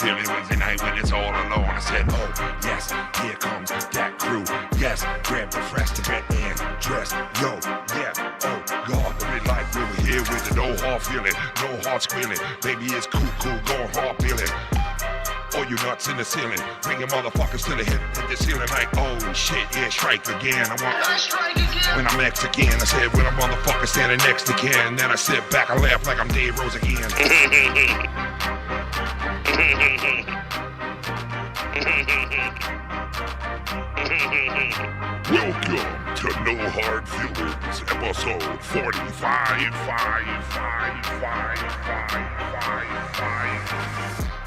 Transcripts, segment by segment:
feeling Wednesday night when it's all alone. I said, oh, yes, here comes that crew. Yes, grab the fresh to get and dress. Yo, yeah, oh, God, the midlife we were here with the no heart feeling, no heart squealing. Baby, it's cool, going hard feeling. All you nuts in the ceiling, bring your motherfuckers to the hit the ceiling like, oh shit, yeah, strike again. I strike again. When I'm Mexican, I said, when a motherfucker standing next to Ken. Then I sit back and laugh like I'm Dave Rose again. Welcome to No Hard Feelings, episode 45.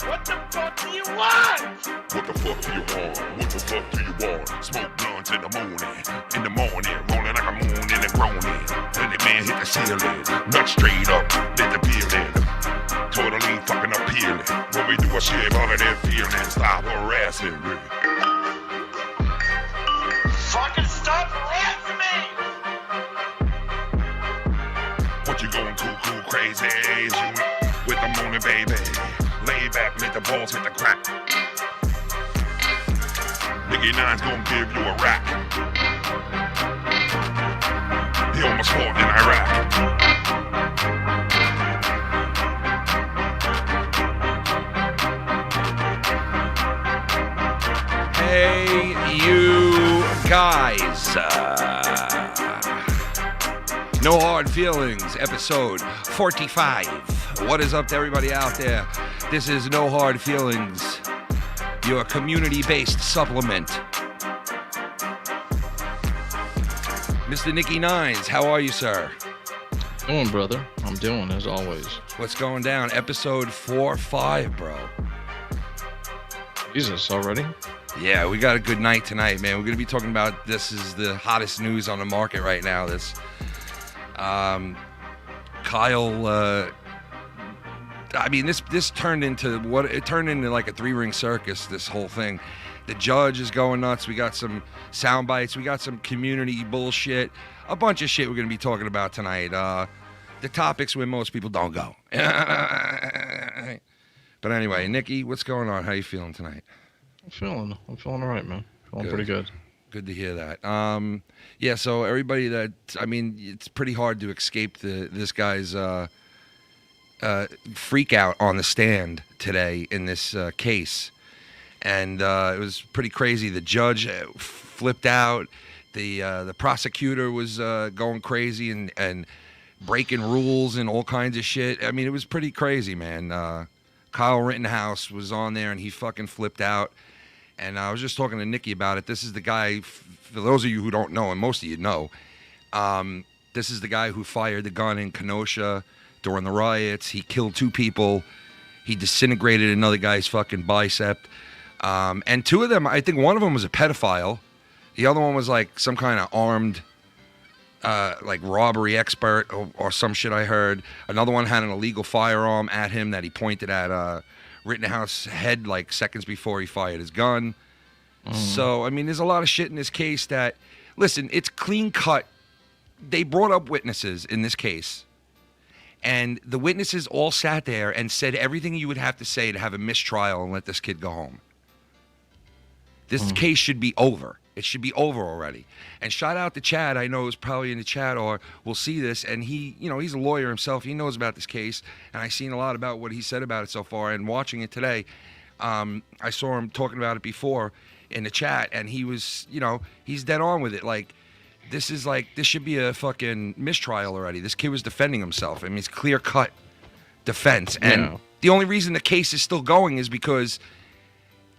What the fuck do you want? What the fuck do you want? What the fuck do you want? Smoke blunts in the morning, rolling like a moon in the groaning. Then the man hit the ceiling, nut straight up, lit the peeling. Totally fucking up peeling. When we do a shit, all of that feeling, stop harassing me. Fucking stop harassing me! What you going cuckoo crazy? Is you with the morning, baby? Lay back, let the balls hit the crack. Nicky Nine's gonna give you a rack. He almost fought in Iraq. Hey, you guys. No Hard Feelings, episode 45. What is up to everybody out there? This is No Hard Feelings, your community-based supplement. Mr. Nicky Nines, how are you, sir? Doing, brother. I'm doing, as always. What's going down? Episode 45, bro. Jesus, already? Yeah, we got a good night tonight, man. We're going to be talking about, this is the hottest news on the market right now. This, Kyle, I mean, this turned into like a three-ring circus, this whole thing. The judge is going nuts. We got some sound bites. We got some community bullshit. A bunch of shit we're going to be talking about tonight. The topics where most people don't go. But anyway, Nicky, what's going on? How you feeling tonight? I'm feeling all right, man. Feeling pretty good. Good to hear that. Yeah, so everybody it's pretty hard to escape this guy's freak out on the stand today in this case. And it was pretty crazy. The judge flipped out. The prosecutor was going crazy and breaking rules and all kinds of shit. I mean, it was pretty crazy, man. Kyle Rittenhouse was on there and he fucking flipped out. And I was just talking to Nicky about it. This is the guy, for those of you who don't know, and most of you know, this is the guy who fired the gun in Kenosha during the riots. He killed 2 people. He disintegrated another guy's fucking bicep. And 2 of them, I think one of them was a pedophile. The other one was like some kind of armed, like robbery expert or some shit I heard. Another one had an illegal firearm at him that he pointed at Rittenhouse's head like seconds before he fired his gun. So, I mean, there's a lot of shit in this case that, listen, it's clean cut. They brought up witnesses in this case. And the witnesses all sat there and said everything you would have to say to have a mistrial and let this kid go home. This case should be over. It should be over already. And shout out to Chad. I know is probably in the chat or will see this. And he, he's a lawyer himself. He knows about this case. And I've seen a lot about what he said about it so far. And watching it today, I saw him talking about it before in the chat. And he was, he's dead on with it. Like, this should be a fucking mistrial already. This kid was defending himself. I mean, it's clear-cut defense. And the only reason the case is still going is because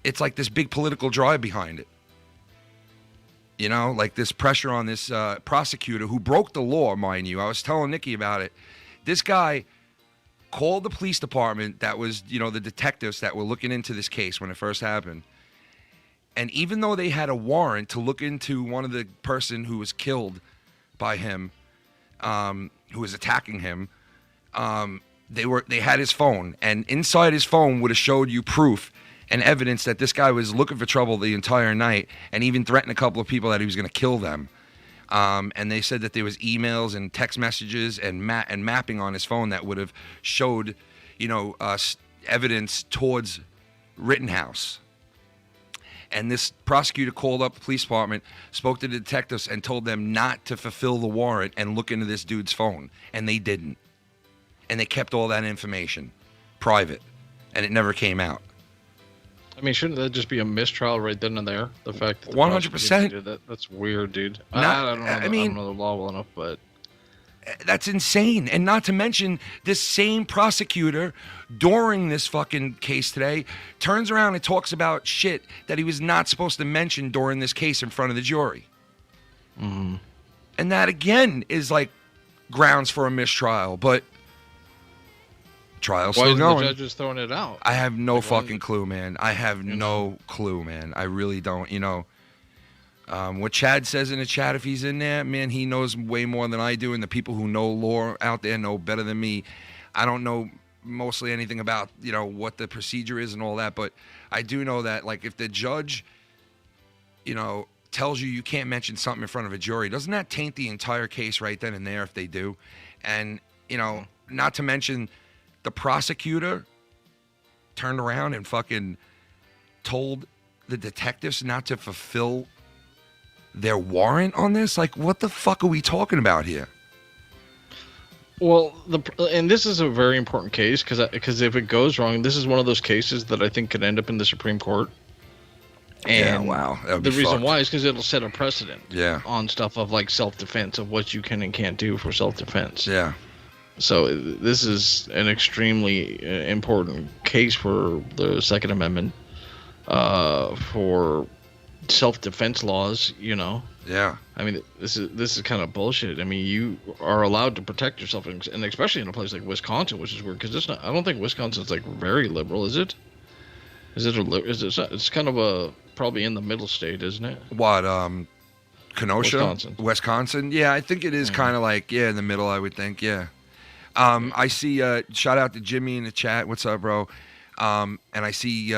it's like this big political drive behind it. Like this pressure on this prosecutor who broke the law, mind you. I was telling Nicky about it. This guy called the police department that was, the detectives that were looking into this case when it first happened. And even though they had a warrant to look into one of the person who was killed by him, who was attacking him, they had his phone. And inside his phone would have showed you proof and evidence that this guy was looking for trouble the entire night and even threatened a couple of people that he was going to kill them. And they said that there was emails and text messages and mapping on his phone that would have showed, evidence towards Rittenhouse. And this prosecutor called up the police department, spoke to the detectives, and told them not to fulfill the warrant and look into this dude's phone. And they didn't. And they kept all that information private. And it never came out. I mean, shouldn't that just be a mistrial right then and there? The fact that the 100%. did that's weird, dude. Not, I don't know. I mean, I don't know the law well enough, but that's insane. And not to mention, this same prosecutor during this fucking case today turns around and talks about shit that he was not supposed to mention during this case in front of the jury. Mm-hmm. And that again is like grounds for a mistrial, but trial's why still is going. the judges throwing it out? I have no Like, fucking clue, man. I have no clue, man. I really don't. You know, what Chad says in the chat, if he's in there, man, he knows way more than I do. And the people who know law out there know better than me. I don't know mostly anything about, you know, what the procedure is and all that. But I do know that, like, if the judge, you know, tells you can't mention something in front of a jury, doesn't that taint the entire case right then and there if they do? And, you know, not to mention the prosecutor turned around and fucking told the detectives not to fulfill their warrant on this. Like, what the fuck are we talking about here? Well, and this is a very important case because if it goes wrong, this is one of those cases that I think could end up in the Supreme Court. And yeah, wow. The reason why is because it'll set a precedent. Yeah. On stuff of like self-defense, of what you can and can't do for self-defense. Yeah. So this is an extremely important case for the Second Amendment, for self-defense laws. You know. Yeah. I mean, this is kind of bullshit. I mean, you are allowed to protect yourself, and especially in a place like Wisconsin, which is weird because it's not. I don't think Wisconsin's like very liberal, is it? Is it it's kind of a probably in the middle state, isn't it? What? Kenosha, Wisconsin. Yeah, I think it is kind of like in the middle. I would think. Yeah. I see. Shout out to Jimmy in the chat. What's up, bro? And I see.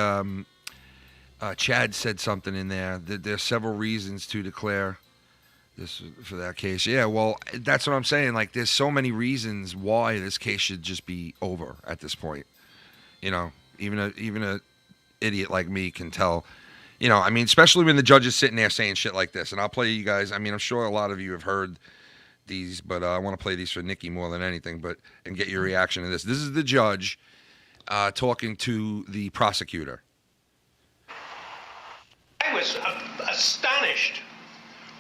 Chad said something in there. There's several reasons to declare this for that case. Yeah, well, that's what I'm saying. Like, there's so many reasons why this case should just be over at this point. You know, even a idiot like me can tell. You know, I mean, especially when the judge is sitting there saying shit like this. And I'll play you guys. I mean, I'm sure a lot of you have heard these, but I want to play these for Nicky more than anything, and get your reaction to this. This is the judge talking to the prosecutor. I was astonished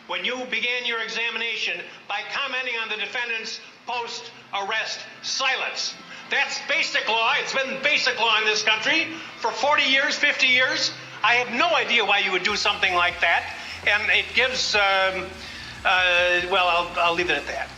when you began your examination by commenting on the defendant's post-arrest silence. That's basic law. It's been basic law in this country for 40 years, 50 years. I have no idea why you would do something like that. And it gives, well, I'll leave it at that.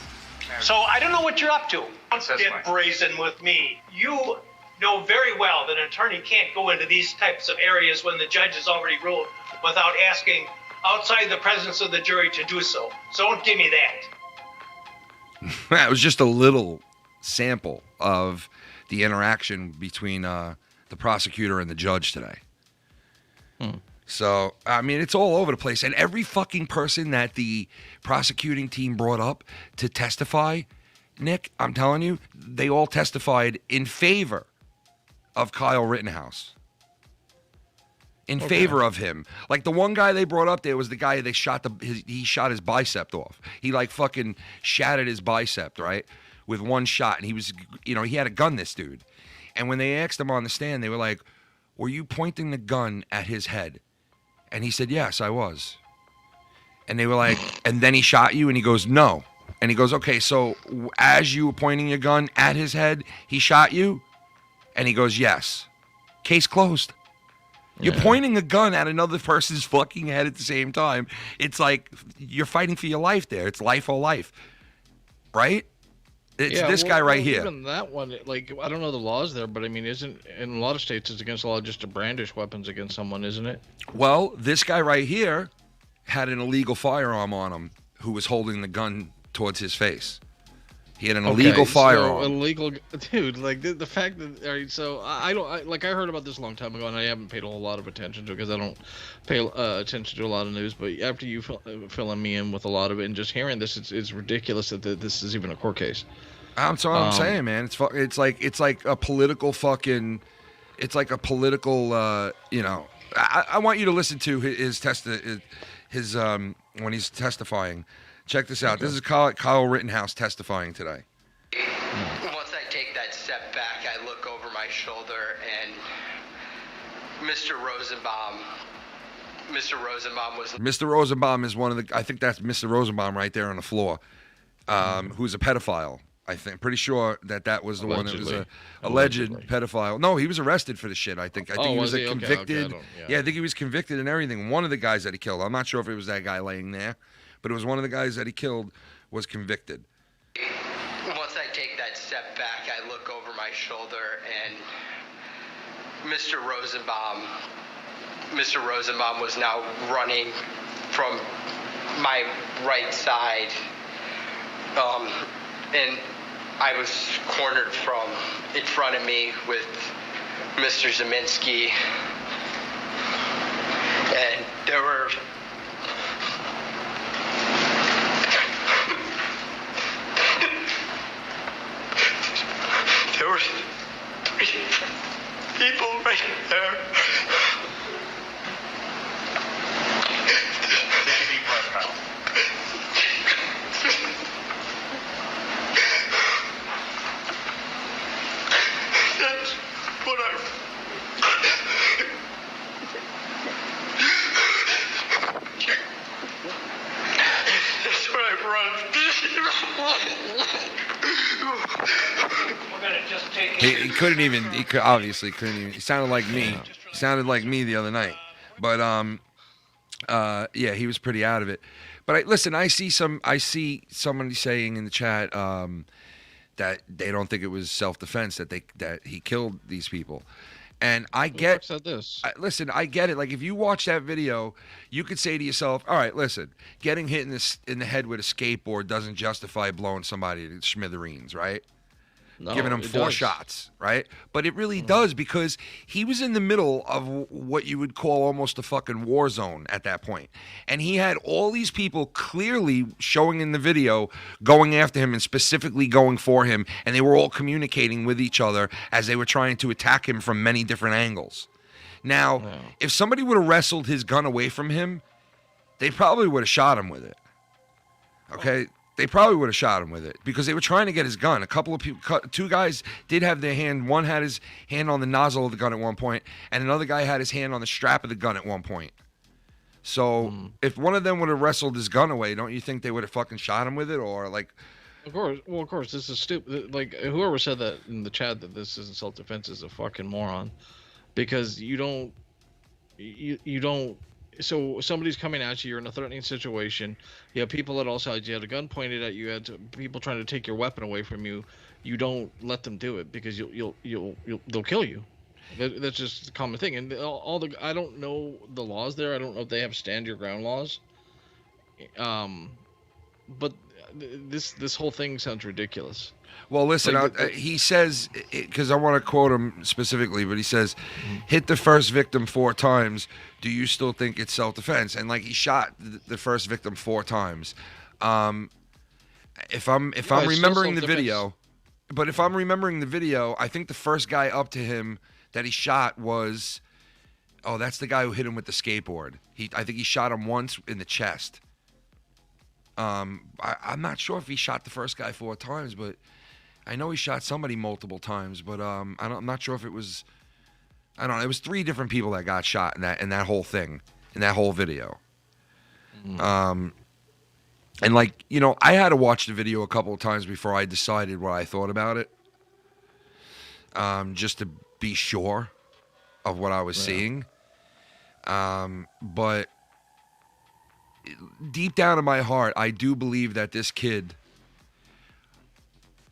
So I don't know what you're up to. Don't get brazen with me. You know very well that an attorney can't go into these types of areas when the judge has already ruled without asking outside the presence of the jury to do so. So don't give me that. That was just a little sample of the interaction between the prosecutor and the judge today. So, I mean, it's all over the place. And every fucking person that the prosecuting team brought up to testify, Nick, I'm telling you, they all testified in favor of Kyle Rittenhouse. In favor of him. Like, the one guy they brought up there was the guy they shot he shot his bicep off. He, like, fucking shattered his bicep, right? With one shot. And he was, you know, he had a gun, this dude. And when they asked him on the stand, they were like, were you pointing the gun at his head? And he said, yes, I was. And they were like, and then he shot you? And he goes, no. And he goes, okay, so as you were pointing your gun at his head, he shot you? And he goes, yes. Case closed. You're pointing a gun at another person's fucking head at the same time. It's like you're fighting for your life there. It's life or life. Right? It's this guy right here. Even that one, like, I don't know the laws there, but I mean, in a lot of states it's against the law just to brandish weapons against someone, isn't it? Well, this guy right here had an illegal firearm on him who was holding the gun towards his face. He had an illegal firearm. So illegal, dude. Like the fact that, all right. So I heard about this a long time ago, and I haven't paid a whole lot of attention to it because I don't pay attention to a lot of news. But after you filling me in with a lot of it and just hearing this, it's ridiculous that this is even a court case. I'm saying, man. It's like a political fucking. it's like a political, you know. I want you to listen to his when he's testifying. Check this out. Okay. This is Kyle Rittenhouse testifying today. Once I take that step back, I look over my shoulder and Mr. Rosenbaum was... Mr. Rosenbaum is one of the... I think that's Mr. Rosenbaum right there on the floor, who's a pedophile. I think. Pretty sure that was the one that was a alleged pedophile. No, he was arrested for the shit, I think. I think he was convicted. Okay, I think he was convicted and everything. One of the guys that he killed, I'm not sure if it was that guy laying there, but it was one of the guys that he killed was convicted. Once I take that step back, I look over my shoulder and Mr. Rosenbaum was now running from my right side, and I was cornered from in front of me with Mr. Zeminski, and there were three people right there. Take a deep breath, pal. That's what I run. We're gonna just take He obviously couldn't even. He sounded like me. He sounded like me the other night. But yeah, he was pretty out of it. But listen, I see somebody saying in the chat that they don't think it was self-defense, that he killed these people. And I get this. Listen, I get it. Like, if you watch that video, you could say to yourself, all right, listen, getting hit in the head with a skateboard doesn't justify blowing somebody to smithereens, right? No, giving him 4 shots, right? But it really does, because he was in the middle of what you would call almost a fucking war zone at that point. And he had all these people clearly showing in the video going after him and specifically going for him, and they were all communicating with each other as they were trying to attack him from many different angles. Now, if somebody would have wrestled his gun away from him, they probably would have shot him with it. Okay? They probably would have shot him with it because they were trying to get his gun. A couple of people, 2 guys did have their hand. One had his hand on the nozzle of the gun at one point, and another guy had his hand on the strap of the gun at one point. So if one of them would have wrestled his gun away, don't you think they would have fucking shot him with it? Or like... Of course, this is stupid. Like, whoever said that in the chat that this isn't self-defense is a fucking moron. Because you don't... So somebody's coming at you, you're in a threatening situation, you have people at all sides, you had a gun pointed at you, you had people trying to take your weapon away from you. You don't let them do it because they'll kill you. That's just a common thing. And I don't know the laws there. I don't know if they have stand your ground laws. But this whole thing sounds ridiculous. Well, listen, he says, because I want to quote him specifically, but he says, hit the first victim 4 times. Do you still think it's self-defense? And like, he shot the first victim 4 times. If I'm remembering the video, I think the first guy up to him that he shot was, that's the guy who hit him with the skateboard. I think he shot him once in the chest. I'm not sure if he shot the first guy 4 times, but I know he shot somebody multiple times. But I'm not sure if it was. I don't know. It was 3 different people that got shot in that whole thing, in that whole video. And like, you know, I had to watch the video a couple of times before I decided what I thought about it. Just to be sure of what I was seeing. But deep down in my heart, I do believe that this kid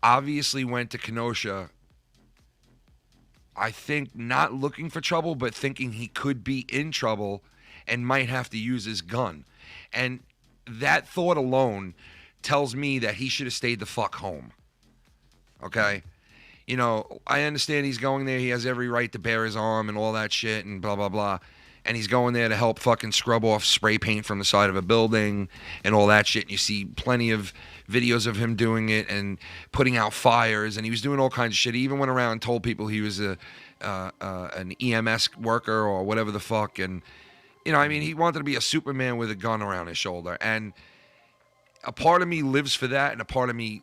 obviously went to Kenosha, I think not looking for trouble, but thinking he could be in trouble and might have to use his gun. And that thought alone tells me that he should have stayed the fuck home. Okay? You know, I understand he's going there. He has every right to bear his arm and all that shit and blah, blah, blah. and he's going there to help fucking scrub off spray paint from the side of a building and all that shit. And you see plenty of videos of him doing it and putting out fires, and he was doing all kinds of shit. He even went around and told people he was an EMS worker or whatever the fuck. And, you know, I mean, he wanted to be a Superman with a gun around his shoulder. And a part of me lives for that, and a part of me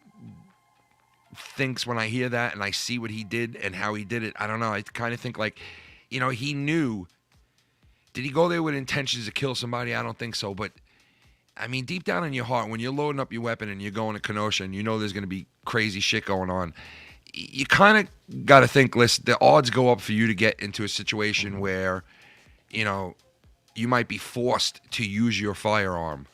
thinks when I hear that and I see what he did and how he did it, I don't know, I kind of think like, you know, he knew. Did he go there with intentions to kill somebody? I don't think so. But, I mean, deep down in your heart, when you're loading up your weapon and you're going to Kenosha and you know there's going to be crazy shit going on, you kind of got to think, listen, the odds go up for you to get into a situation where, you know, you might be forced to use your firearm.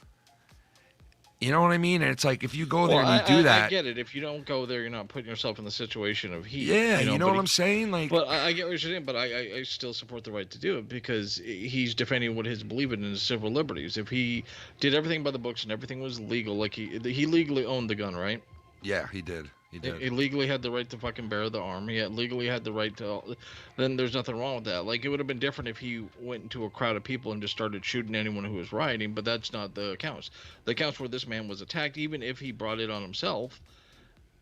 You know what I mean? And it's like, if you go there and you do that. I get it. If you don't go there, you're not putting yourself in the situation of heat. Yeah, you know what I'm saying? Like, but I get what you're saying, but I still support the right to do it because he's defending what his believing in his civil liberties. If he did everything by the books and everything was legal, like he legally owned the gun, right? Yeah, he did. He legally had the right to fucking bear the arm. He legally had the right to. Then there's nothing wrong with that. Like, it would have been different if he went into a crowd of people and just started shooting anyone who was rioting. But that's not the accounts. The accounts where this man was attacked, even if he brought it on himself,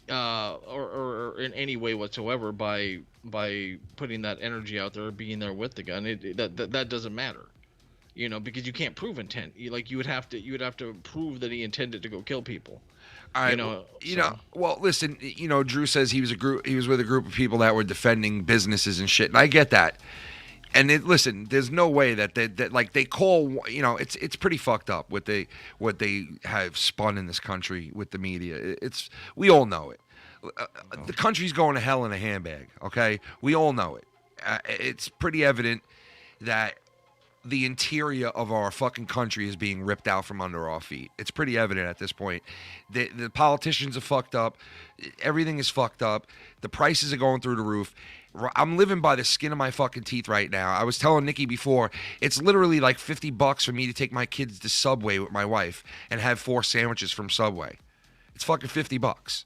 or in any way whatsoever by putting that energy out there, or being there with the gun. That doesn't matter. You know, because you can't prove intent. You would have to prove that he intended to go kill people. All right, well, listen, you know, Drew says he was with a group of people that were defending businesses and shit, and I get that. And listen, there's no way that they call, you know, it's pretty fucked up what they have spun in this country with the media. We all know it. The country's going to hell in a handbag. Okay, we all know it. It's pretty evident that the interior of our fucking country is being ripped out from under our feet. It's pretty evident at this point. The politicians are fucked up. Everything is fucked up. The prices are going through the roof. I'm living by the skin of my fucking teeth right now. I was telling Nicky before, it's literally like $50 for me to take my kids to Subway with my wife and have 4 sandwiches from Subway. It's fucking $50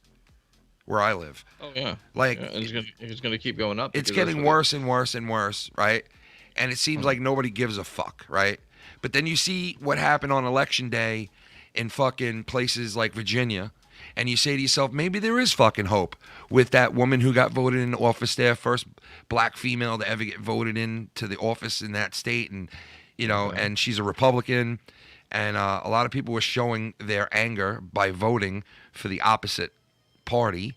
where I live. Oh, yeah. Like, yeah, and it's gonna keep going up. It's getting worse and worse and worse, right? And it seems like nobody gives a fuck, right? But then you see what happened on Election Day in fucking places like Virginia, and you say to yourself, maybe there is fucking hope with that woman who got voted in office there, first black female to ever get voted into the office in that state, and, you know, and she's a Republican, and a lot of people were showing their anger by voting for the opposite party,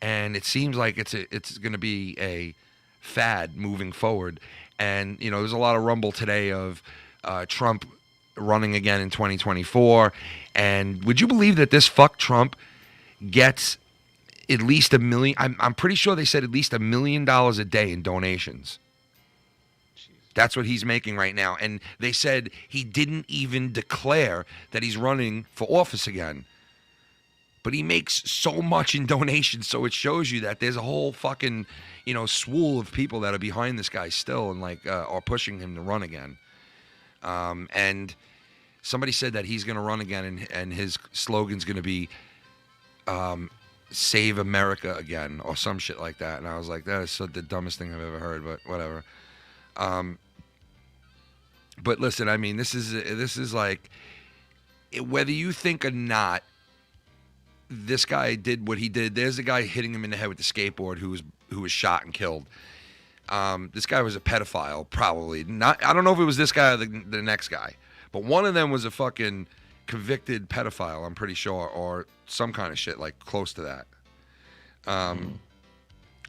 and it seems like it's going to be a fad moving forward. And, you know, there's a lot of rumble today of Trump running again in 2024. And would you believe that this fuck Trump gets at least $1 million? I'm pretty sure they said at least $1 million a day in donations. Jeez. That's what he's making right now. And they said he didn't even declare that he's running for office again. But he makes so much in donations, so it shows you that there's a whole fucking, you know, swool of people that are behind this guy still and like are pushing him to run again. And somebody said that he's going to run again, and his slogan's going to be "Save America Again" or some shit like that. And I was like, that is the dumbest thing I've ever heard, but whatever. But listen, I mean, this is like, whether you think or not, this guy did what he did. There's a guy hitting him in the head with the skateboard who was shot and killed. This guy was a pedophile, probably. I don't know if it was this guy or the next guy, but one of them was a fucking convicted pedophile, I'm pretty sure, or some kind of shit like close to that.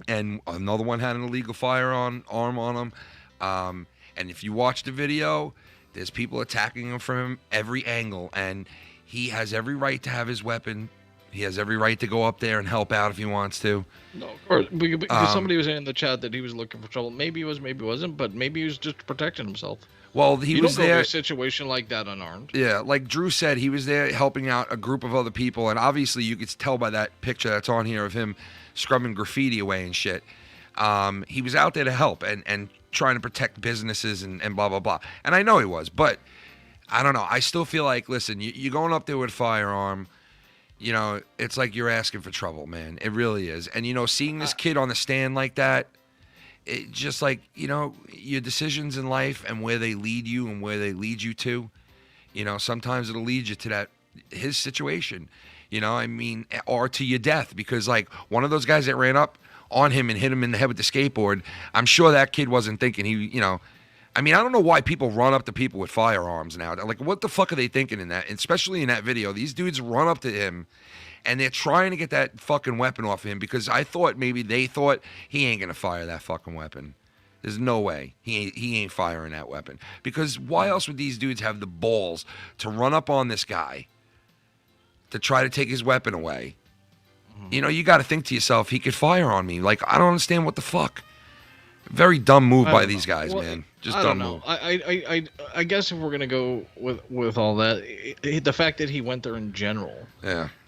And another one had an illegal firearm on him. And if you watch the video, there's people attacking him from every angle, and he has every right to have his weapon. He has every right to go up there and help out if he wants to. No, of course. Because somebody was saying in the chat that he was looking for trouble. Maybe he was, maybe he wasn't, but maybe he was just protecting himself. Well, he was there. You don't go to a situation like that unarmed. Yeah, like Drew said, he was there helping out a group of other people, and obviously you could tell by that picture that's on here of him scrubbing graffiti away and shit. He was out there to help and trying to protect businesses and blah, blah, blah. And I know he was, but I don't know. I still feel like, listen, you're going up there with a firearm. You know, it's like you're asking for trouble, man. It really is. And, you know, seeing this kid on the stand like that, it just like, you know, your decisions in life and where they lead you and where they lead you to, you know, sometimes it'll lead you to his situation, you know, I mean, or to your death, because like one of those guys that ran up on him and hit him in the head with the skateboard, I'm sure that kid wasn't thinking you know, I mean, I don't know why people run up to people with firearms now. Like, what the fuck are they thinking in that? Especially in that video. These dudes run up to him, and they're trying to get that fucking weapon off of him because I thought maybe they thought he ain't going to fire that fucking weapon. There's no way. He ain't firing that weapon. Because why else would these dudes have the balls to run up on this guy to try to take his weapon away? You know, you got to think to yourself, he could fire on me. Like, I don't understand what the fuck. Very dumb move by these guys, man. Just dumb move. I guess if we're gonna go with all that, the fact that he went there in general,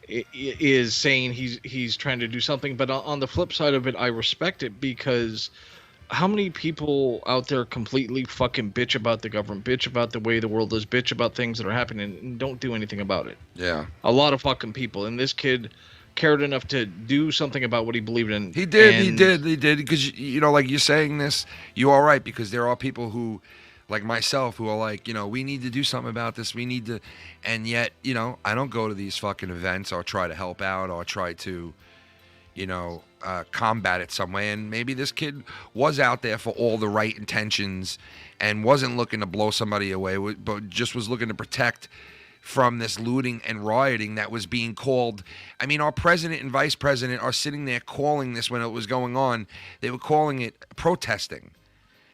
is saying he's trying to do something. But on the flip side of it, I respect it because how many people out there completely fucking bitch about the government, bitch about the way the world is, bitch about things that are happening, and don't do anything about it? Yeah, a lot of fucking people. And this kid cared enough to do something about what he believed in. He did, because, you know, like you're saying this, you are right, because there are people who, like myself, who are like, you know, we need to do something about this, we need to, and yet, you know, I don't go to these fucking events or try to help out or try to, you know, combat it some way. And maybe this kid was out there for all the right intentions and wasn't looking to blow somebody away, but just was looking to protect from this looting and rioting that was being called. I mean, our president and vice president are sitting there calling this when it was going on. They were calling it protesting.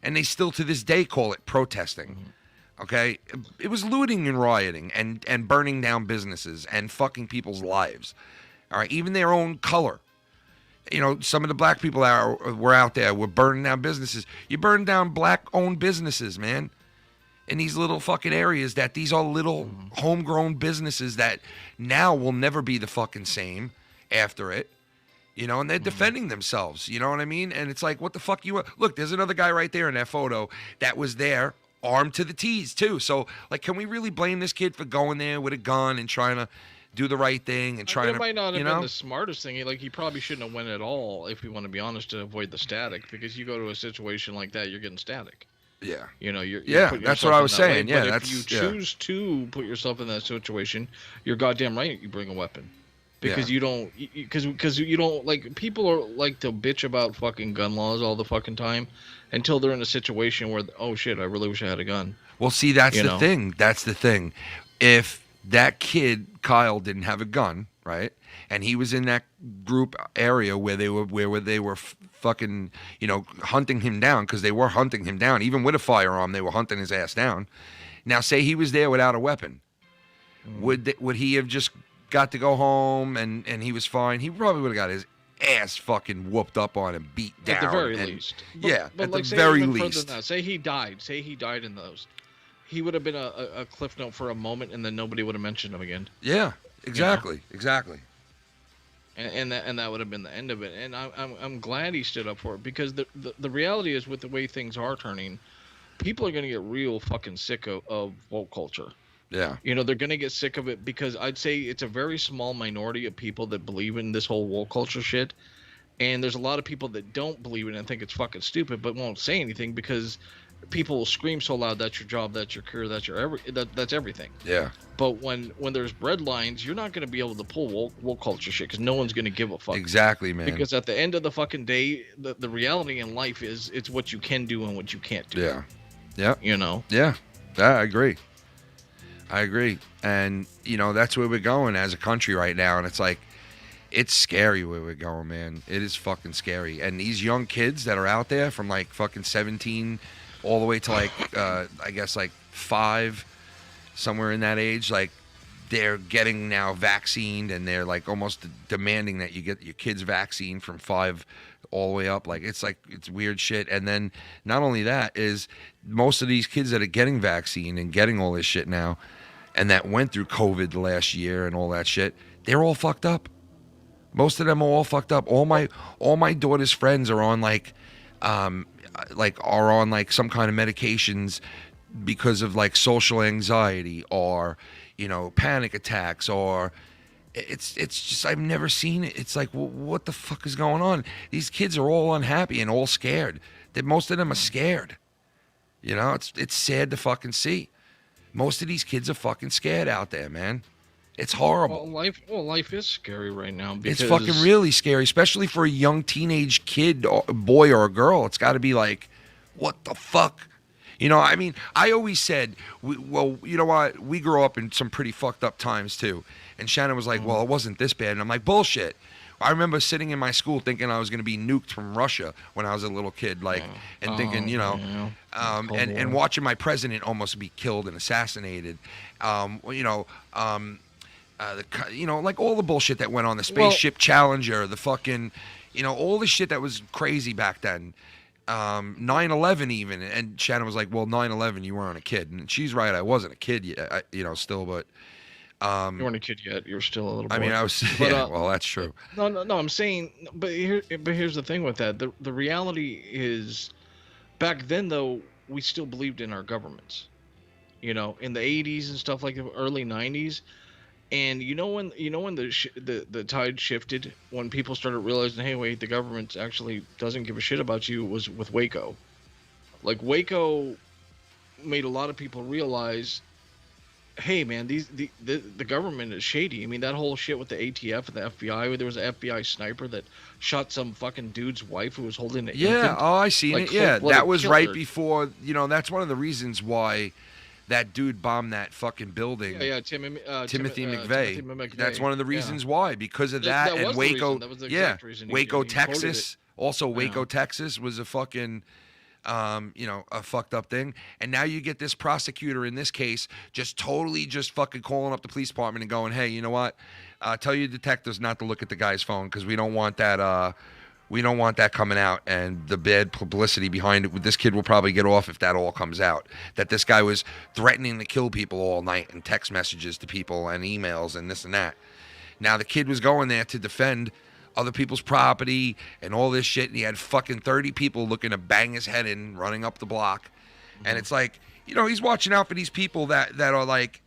And they still to this day call it protesting. Okay? It was looting and rioting and burning down businesses and fucking people's lives. All right? Even their own color. You know, some of the black people were out there, were burning down businesses. You burn down black-owned businesses, man. In these little fucking areas, that these are little homegrown businesses that now will never be the fucking same after it, you know, and they're defending themselves, you know what I mean? And it's like, what the fuck look, there's another guy right there in that photo that was there armed to the teeth too. So like, can we really blame this kid for going there with a gun and trying to do the right thing and trying to, it might not have been the smartest thing. Like, he probably shouldn't have went at all, if we want to be honest, to avoid the static, because you go to a situation like that, you're getting static. Yeah. You know, you're that's what I was saying. Yeah, but if you choose to put yourself in that situation, you're goddamn right. You bring a weapon, because you don't, because you don't, like, people are like to bitch about fucking gun laws all the fucking time until they're in a situation where, oh shit, I really wish I had a gun. Well, see, that's the thing. That's the thing. If that kid Kyle didn't have a gun, right, and he was in that group area where they were fucking, you know, hunting him down, because they were hunting him down. Even with a firearm, they were hunting his ass down. Now, say he was there without a weapon. Would he have just got to go home and he was fine? He probably would have got his ass fucking whooped up on and beat down. At the very least. But at like, the very least. Say he died in those. He would have been a cliff note for a moment, and then nobody would have mentioned him again. Yeah, exactly, exactly. And that would have been the end of it. And I'm glad he stood up for it, because the reality is, with the way things are turning, people are going to get real fucking sick of woke culture. Yeah. You know, they're going to get sick of it, because I'd say it's a very small minority of people that believe in this whole woke culture shit. And there's a lot of people that don't believe it and think it's fucking stupid, but won't say anything, because people will scream so loud, that's your job, that's your career, that's everything. Yeah. But when there's red lines, you're not going to be able to pull woke culture shit, because no one's going to give a fuck. Exactly, man. Because at the end of the fucking day, the reality in life is, it's what you can do and what you can't do. Yeah. Yeah. You know? Yeah. I agree. And, you know, that's where we're going as a country right now. And it's like, it's scary where we're going, man. It is fucking scary. And these young kids that are out there from like fucking 17 all the way to like, I guess like 5, somewhere in that age, like, they're getting now vaccinated, and they're like almost demanding that you get your kids vaccine from 5 all the way up. Like, it's weird shit. And then not only that, is most of these kids that are getting vaccine and getting all this shit now, and that went through COVID the last year and all that shit, they're all fucked up. Most of them are all fucked up. All my daughter's friends are on like some kind of medications because of like social anxiety, or, you know, panic attacks, or it's just, I've never seen it. It's like, what the fuck is going on? These kids are all unhappy and all scared. most of them are scared. You know, it's sad to fucking see. Most of these kids are fucking scared out there, man. It's horrible. Life is scary right now. It's fucking really scary, especially for a young teenage kid, or boy or a girl. It's got to be like, what the fuck? You know, I mean, I always said, well, you know what? We grew up in some pretty fucked up times too. And Shannon was like, well, it wasn't this bad. And I'm like, bullshit. I remember sitting in my school thinking I was going to be nuked from Russia when I was a little kid, and thinking, you know, and watching my president almost be killed and assassinated. Like all the bullshit that went on, the spaceship Challenger, the fucking, you know, all the shit that was crazy back then. 9/11 even, and Shannon was like, well, 9/11 you weren't a kid, and she's right, I wasn't a kid yet, still, but you weren't a kid yet, you were still a little boy. I mean, I was, well, that's true. No, I'm saying, but here's the thing with that. The reality is, back then though, we still believed in our governments, you know, in the 80s and stuff like the early 90s. And you know when the tide shifted, when people started realizing, hey, wait, the government actually doesn't give a shit about you, was with Waco. Like, Waco made a lot of people realize, hey, man, the government is shady. I mean, that whole shit with the ATF and the FBI, there was an FBI sniper that shot some fucking dude's wife who was holding an infant. I seen it. Yeah, that was right before, you know, that's one of the reasons why that dude bombed that fucking building. Timothy McVeigh. That's one of the reasons why, because of that and Waco. Waco, Texas. Also, Waco, Texas was a fucking, a fucked up thing. And now you get this prosecutor in this case just fucking calling up the police department and going, hey, you know what? Tell your detectives not to look at the guy's phone because we don't want that. We don't want that coming out, and the bad publicity behind it. This kid will probably get off if that all comes out. That this guy was threatening to kill people all night and text messages to people and emails and this and that. Now, the kid was going there to defend other people's property and all this shit, and he had fucking 30 people looking to bang his head in, running up the block. Mm-hmm. And it's like, you know, he's watching out for these people that are like,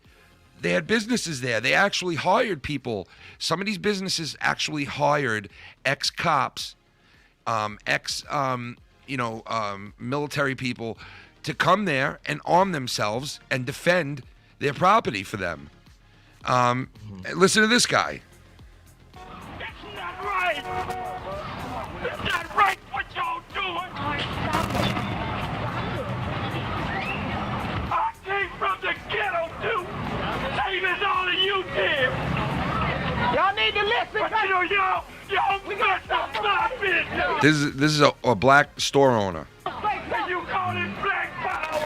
they had businesses there. They actually hired people. Some of these businesses actually hired ex-cops, military people to come there and arm themselves and defend their property for them. Listen to this guy. It's not right. It's not right what y'all doing. I came from the ghetto too. Same as all of you did. Y'all need to listen. But y'all messed up my business. This is a black store owner. And you call it black power.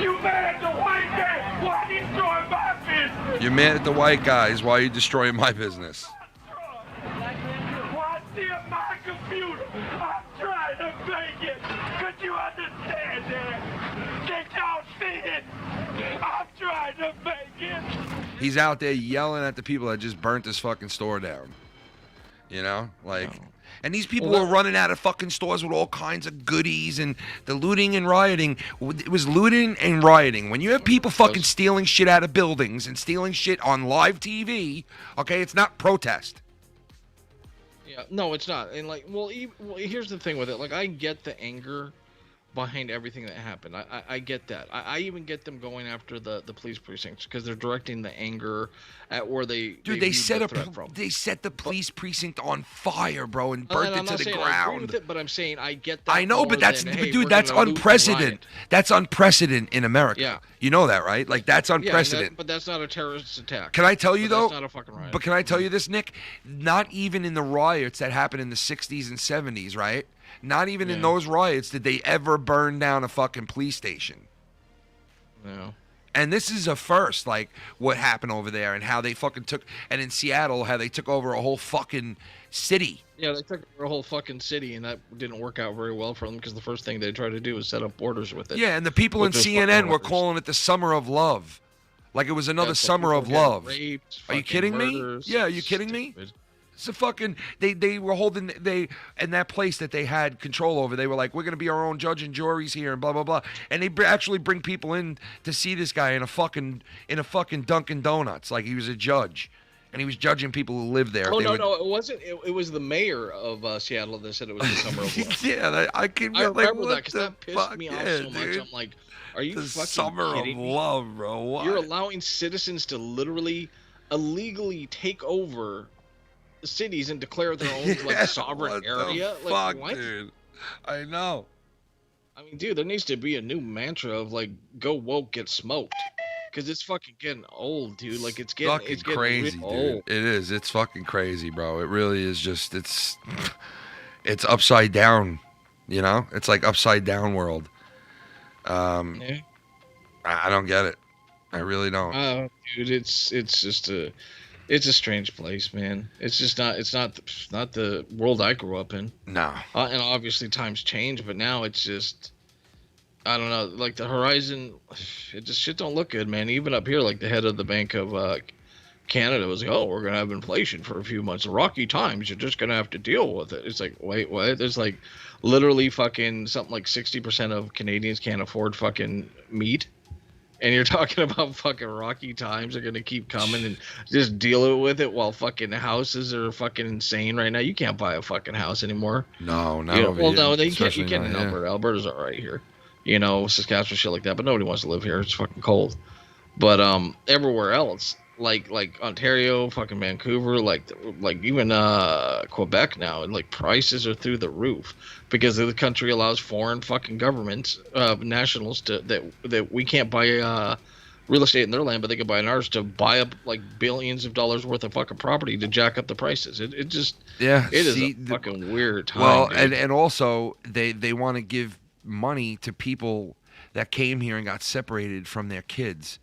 You mad at the white guy? Why you destroying my business? You're mad at the white guys. Why are you destroying my business? Why see my computer? I'm trying to make it. Could you understand that? Did y'all see it? I'm trying to make it. He's out there yelling at the people that just burnt this fucking store down. You know, like, and these people are running out of fucking stores with all kinds of goodies, and the looting and rioting. It was looting and rioting. When you have people fucking stealing shit out of buildings and stealing shit on live TV, okay, it's not protest. Yeah, no, it's not. And like, well, here's the thing with it. Like, I get the anger behind everything that happened. I get that. I even get them going after the police precincts because they're directing the anger at where they set the police precinct on fire, bro, and burnt it to the ground. I agree with it, but I'm saying I get that. I know, but that's unprecedented. That's unprecedented in America. Yeah. You know that, right? Like, that's unprecedented. But that's not a terrorist attack. Can I tell you though? That's not a fucking riot. But can I tell you this, Nick? Not even in the riots that happened in the 60s and 70s, right? Not even in those riots did they ever burn down a fucking police station. No. And this is a first, like, what happened over there and how they fucking took, and in Seattle, how they took over a whole fucking city. Yeah, they took over a whole fucking city, and that didn't work out very well for them because the first thing they tried to do was set up borders with it. Yeah, and the people in CNN were calling it the Summer of Love. Like it was another summer of love. Raped, are you kidding murders, me? Yeah, are you kidding me? It's a fucking, they were holding, in that place that they had control over, they were like, we're going to be our own judge and juries here and blah, blah, blah. And they actually bring people in to see this guy in a fucking Dunkin' Donuts, like he was a judge. and he was judging people who live there. Oh no, it wasn't. It was the mayor of Seattle that said it was the summer of love. Yeah, I can. I Like, remember that what because the that pissed fuck? me off Yeah, so much. dude. I'm like, are you The fucking summer of kidding me? love, bro. What? You're allowing citizens to literally, illegally take over cities and declare their own like sovereign what area. The Like fuck, what? dude? I know. I mean, dude, there needs to be a new mantra of like, "Go woke, get smoked," because it's fucking getting old, dude. Like it's getting Crazy, real dude. old. It is. It's fucking crazy, bro. It really is. Just it's upside down. You know, it's like upside down world. Yeah. I don't get it. I really don't. Dude, it's just it's a strange place, man. It's just not. It's not the world I grew up in. No. And obviously times change, but now it's just, I don't know. Like the horizon, it just shit don't look good, man. Even up here, like the head of the Bank of Canada was like, "Oh, we're gonna have inflation for a few months. Rocky times. You're just gonna have to deal with it." It's like, wait, what? There's like, literally fucking something like 60% of Canadians can't afford fucking meat. And you're talking about fucking rocky times are gonna keep coming and just deal with it while fucking houses are fucking insane right now. You can't buy a fucking house anymore. No, not You know, over well, here, no, you can't. You especially can't in not here. Alberta. Alberta's all right here. You know, Saskatchewan, shit like that. But nobody wants to live here. It's fucking cold. But everywhere else, like Ontario, fucking Vancouver, like even Quebec now, and like prices are through the roof because the country allows foreign fucking governments, nationals that we can't buy real estate in their land, but they can buy in ours to buy up like billions of dollars worth of fucking property to jack up the prices. It just Yeah. it is a fucking weird time. Well, dude. and also they want to give money to people that came here and got separated from their kids,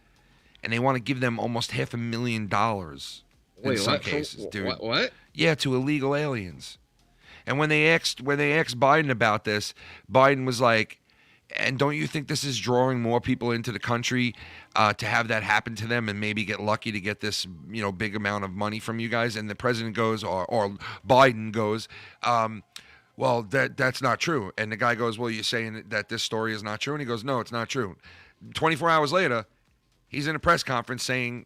and they want to give them almost $500,000 in some cases, dude. What? Yeah, to illegal aliens. And when they asked Biden about this, Biden was like, "And don't you think this is drawing more people into the country to have that happen to them and maybe get lucky to get this, big amount of money from you guys?" And the president goes, or Biden goes, "Well, that's not true." And the guy goes, "Well, you're saying that this story is not true?" And he goes, "No, it's not true." 24 hours later, he's in a press conference saying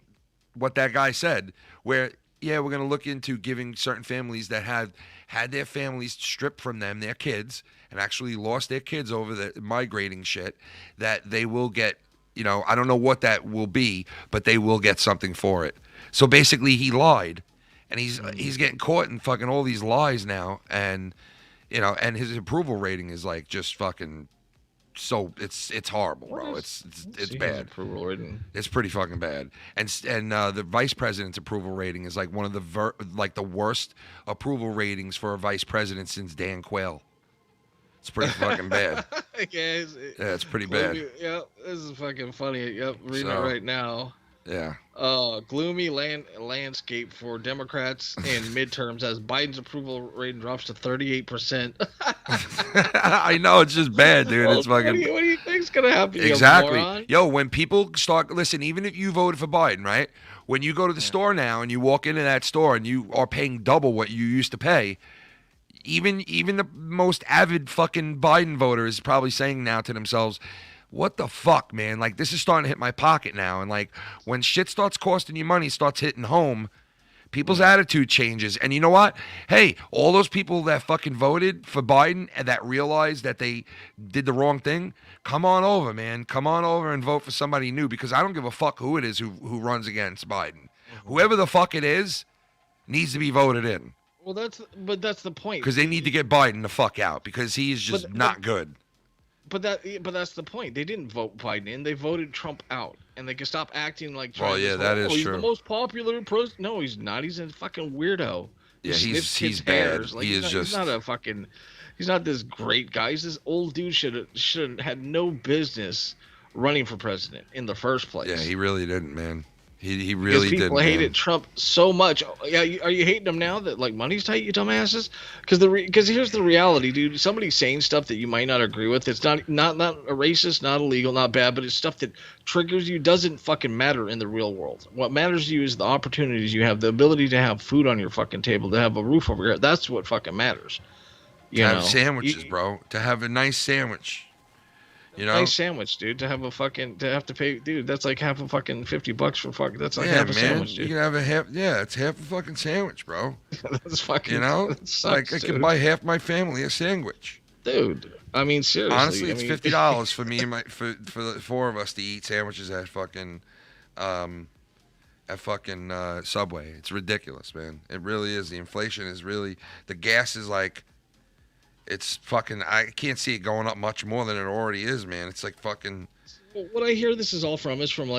what that guy said, where, yeah, we're going to look into giving certain families that have had their families stripped from them, their kids, and actually lost their kids over the migrating shit, that they will get, I don't know what that will be, but they will get something for it. So basically he lied, and he's getting caught in fucking all these lies now, and, and his approval rating is like just fucking, so it's horrible, bro. It's bad. Approval rating. It's pretty fucking bad. And the vice president's approval rating is like one of the worst approval ratings for a vice president since Dan Quayle. It's pretty fucking bad. Yeah, it's pretty bad. Yeah, this is fucking funny. Yep, reading it right now. Yeah. Gloomy landscape for Democrats in midterms as Biden's approval rating drops to 38%. I know, it's just bad, dude. It's fucking. What do you think's gonna happen? Exactly. You moron? Yo, when people start, listen, even if you voted for Biden, right? When you go to the store now and you walk into that store and you are paying double what you used to pay, even the most avid fucking Biden voter is probably saying now to themselves, what the fuck, man? Like, this is starting to hit my pocket now. And like, when shit starts costing you money, starts hitting home, people's attitude changes. And you know what? Hey, all those people that fucking voted for Biden and that realized that they did the wrong thing, come on over, man. Come on over and vote for somebody new, because I don't give a fuck who it is who runs against Biden. Whoever the fuck it is needs to be voted in. Well, that's the point. Because they need to get Biden the fuck out, because he is just not good. But that's the point. They didn't vote Biden in. They voted Trump out, and they can stop acting like Trump. Well, yeah, that is he's true. the most popular president. No, he's not. He's a fucking weirdo. Yeah, Sniffs he's kids' bad. hairs. Like, He is he's not a fucking. He's not this great guy. He's this old dude should have had no business running for president in the first place. Yeah, he really didn't, man. He Because really didn't. people hated man. Trump so much. Yeah, are you hating him now that like money's tight, you dumbasses? Because here's the reality, dude. Somebody's saying stuff that you might not agree with. It's not a racist, not illegal, not bad, but it's stuff that triggers you. Doesn't fucking matter in the real world. What matters to you is the opportunities you have, the ability to have food on your fucking table, to have a roof over your head. That's what fucking matters. To have sandwiches, bro. To have a nice sandwich. You know, nice sandwich, dude. To have to pay, dude. That's like half a fucking $50 for fucking. That's like yeah, half a man. sandwich, dude. You can have a half. Yeah, it's half a fucking sandwich, bro. That's fucking. You know, that sucks, like I dude. could buy half my family a sandwich. Dude, I mean, seriously. Honestly, it's I mean, $50 for me and for the four of us to eat sandwiches at fucking Subway. It's ridiculous, man. It really is. The inflation is really, the gas is like, it's fucking, I can't see it going up much more than it already is, man. It's like fucking. What I hear this is all from is from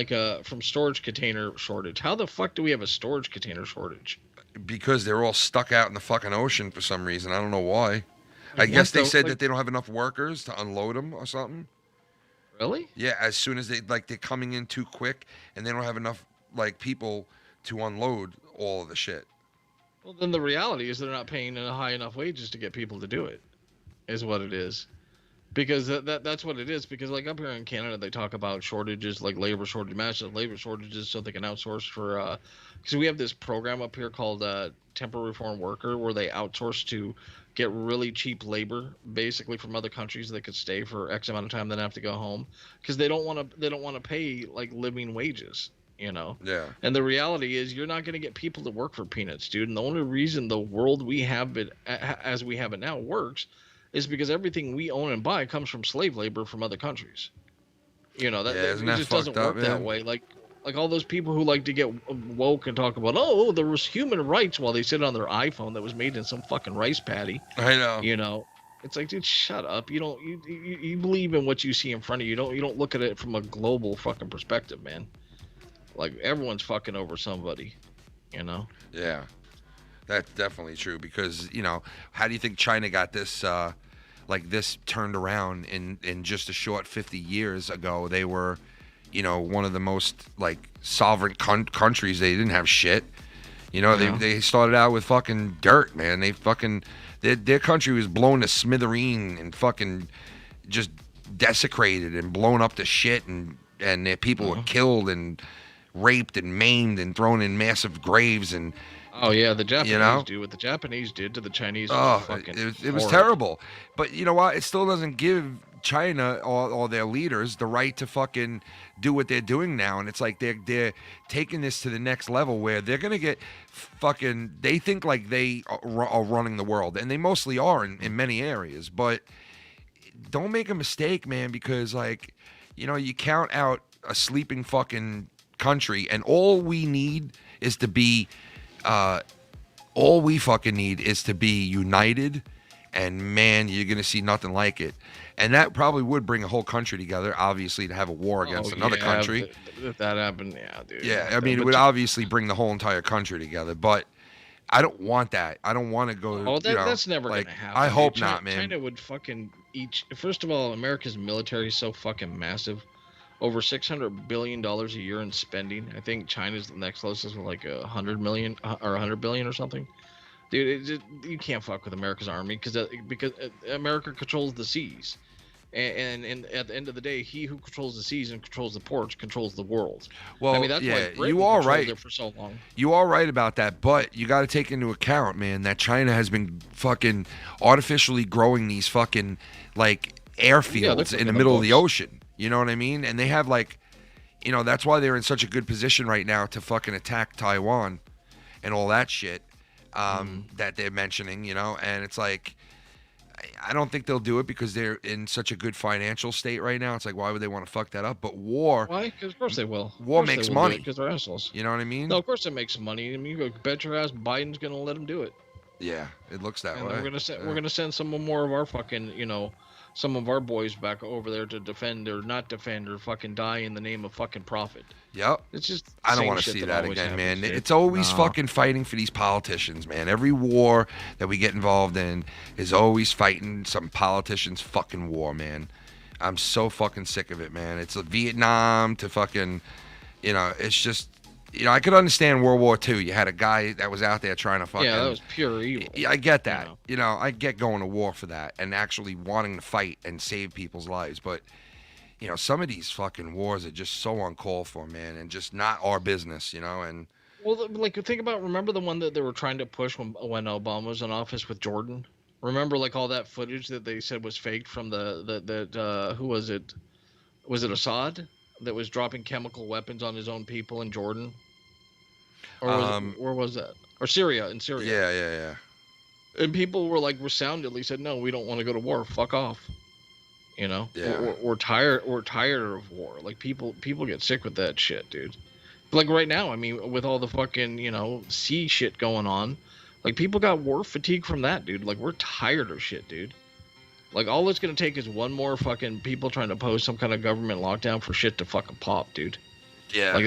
from storage container shortage. How the fuck do we have a storage container shortage? Because they're all stuck out in the fucking ocean for some reason. I don't know why. I guess they said that they don't have enough workers to unload them or something. Really? Yeah, as soon as they're coming in too quick and they don't have enough people to unload all of the shit. Well, then the reality is they're not paying high enough wages to get people to do it, is what it is. Because that's what it is. Because like up here in Canada, they talk about shortages, like labor shortage, massive labor shortages, so they can outsource for. Because we have this program up here called temporary foreign worker, where they outsource to get really cheap labor, basically from other countries that could stay for X amount of time, then have to go home, because they don't want to pay like living wages. You know. Yeah. And the reality is, you're not going to get people to work for peanuts, dude. And the only reason the world we have it as we have it now works is because everything we own and buy comes from slave labor from other countries. You know, that it just doesn't work that way. Like all those people who like to get woke and talk about, oh, there was human rights while they sit on their iPhone that was made in some fucking rice paddy. I know. You know, it's like, dude, shut up. You don't you believe in what you see in front of you. You don't look at it from a global fucking perspective, man. Like everyone's fucking over somebody, you know. Yeah, that's definitely true. Because how do you think China got this this turned around in just a short 50 years ago? They were, one of the most sovereign countries. They didn't have shit. They started out with fucking dirt, man. They fucking their country was blown to smithereen and fucking just desecrated and blown up to shit, and their people were killed and raped and maimed and thrown in massive graves. And oh yeah, the Japanese do what the Japanese did to the Chinese. It was terrible. But you know what? It still doesn't give China or their leaders the right to fucking do what they're doing now. And it's like they're taking this to the next level where they're gonna get fucking. They think like they are running the world, and they mostly are in many areas. But don't make a mistake, man, because you count out a sleeping fucking country, and all we need is to be united, and man, you're gonna see nothing like it. And that probably would bring a whole country together, obviously, to have a war against another country. If that happened, yeah, dude. Yeah, I mean, it would obviously bring the whole entire country together, but I don't want that. I don't want to go. Oh, that's never gonna happen. I hope not, man. China would fucking First of all, America's military is so fucking massive. Over $600 billion a year in spending. I think China's the next closest with like 100 million or 100 billion or something. Dude, you can't fuck with America's army because America controls the seas. And at the end of the day, he who controls the seas and controls the ports controls the world. Well, I mean, that's why Britain you are controlled right. it for so long. You are right about that, but you got to take into account, man, that China has been fucking artificially growing these fucking airfields in the middle of the ocean. You know what I mean? And they have that's why they're in such a good position right now to fucking attack Taiwan and all that shit that they're mentioning, and it's like, I don't think they'll do it because they're in such a good financial state right now. It's like, why would they want to fuck that up? But war. Why? Because of course they will. War makes money. Because they're assholes. You know what I mean? No, of course it makes money. I mean, you bet your ass Biden's going to let them do it. Yeah, it looks that way. We're gonna send some more of our fucking, some of our boys back over there to defend or not defend or fucking die in the name of fucking profit. Yep. It's just I don't want to see that again, man. It's always fucking fighting for these politicians, man. Every war that we get involved in is always fighting some politician's fucking war, man. I'm so fucking sick of it, man. It's Vietnam to fucking, it's just, I could understand World War II. You had a guy that was out there trying to fucking... Yeah, that was pure evil. I get that. I get going to war for that and actually wanting to fight and save people's lives. But, some of these fucking wars are just so uncalled for, man, and just not our business, and... Well, think about, remember the one that they were trying to push when Obama was in office with Jordan? Remember, all that footage that they said was faked from who was it? Was it Assad that was dropping chemical weapons on his own people in Jordan? Or where was that? Or Syria, in Syria. Yeah. And people were like resoundingly said, no, we don't want to go to war. Fuck off. You know? Yeah. We're tired of war. Like people get sick with that shit, dude. Like right now, I mean, with all the fucking, sea shit going on, like people got war fatigue from that, dude. Like we're tired of shit, dude. Like all it's gonna take is one more fucking people trying to pose some kind of government lockdown for shit to fucking pop, dude. Yeah.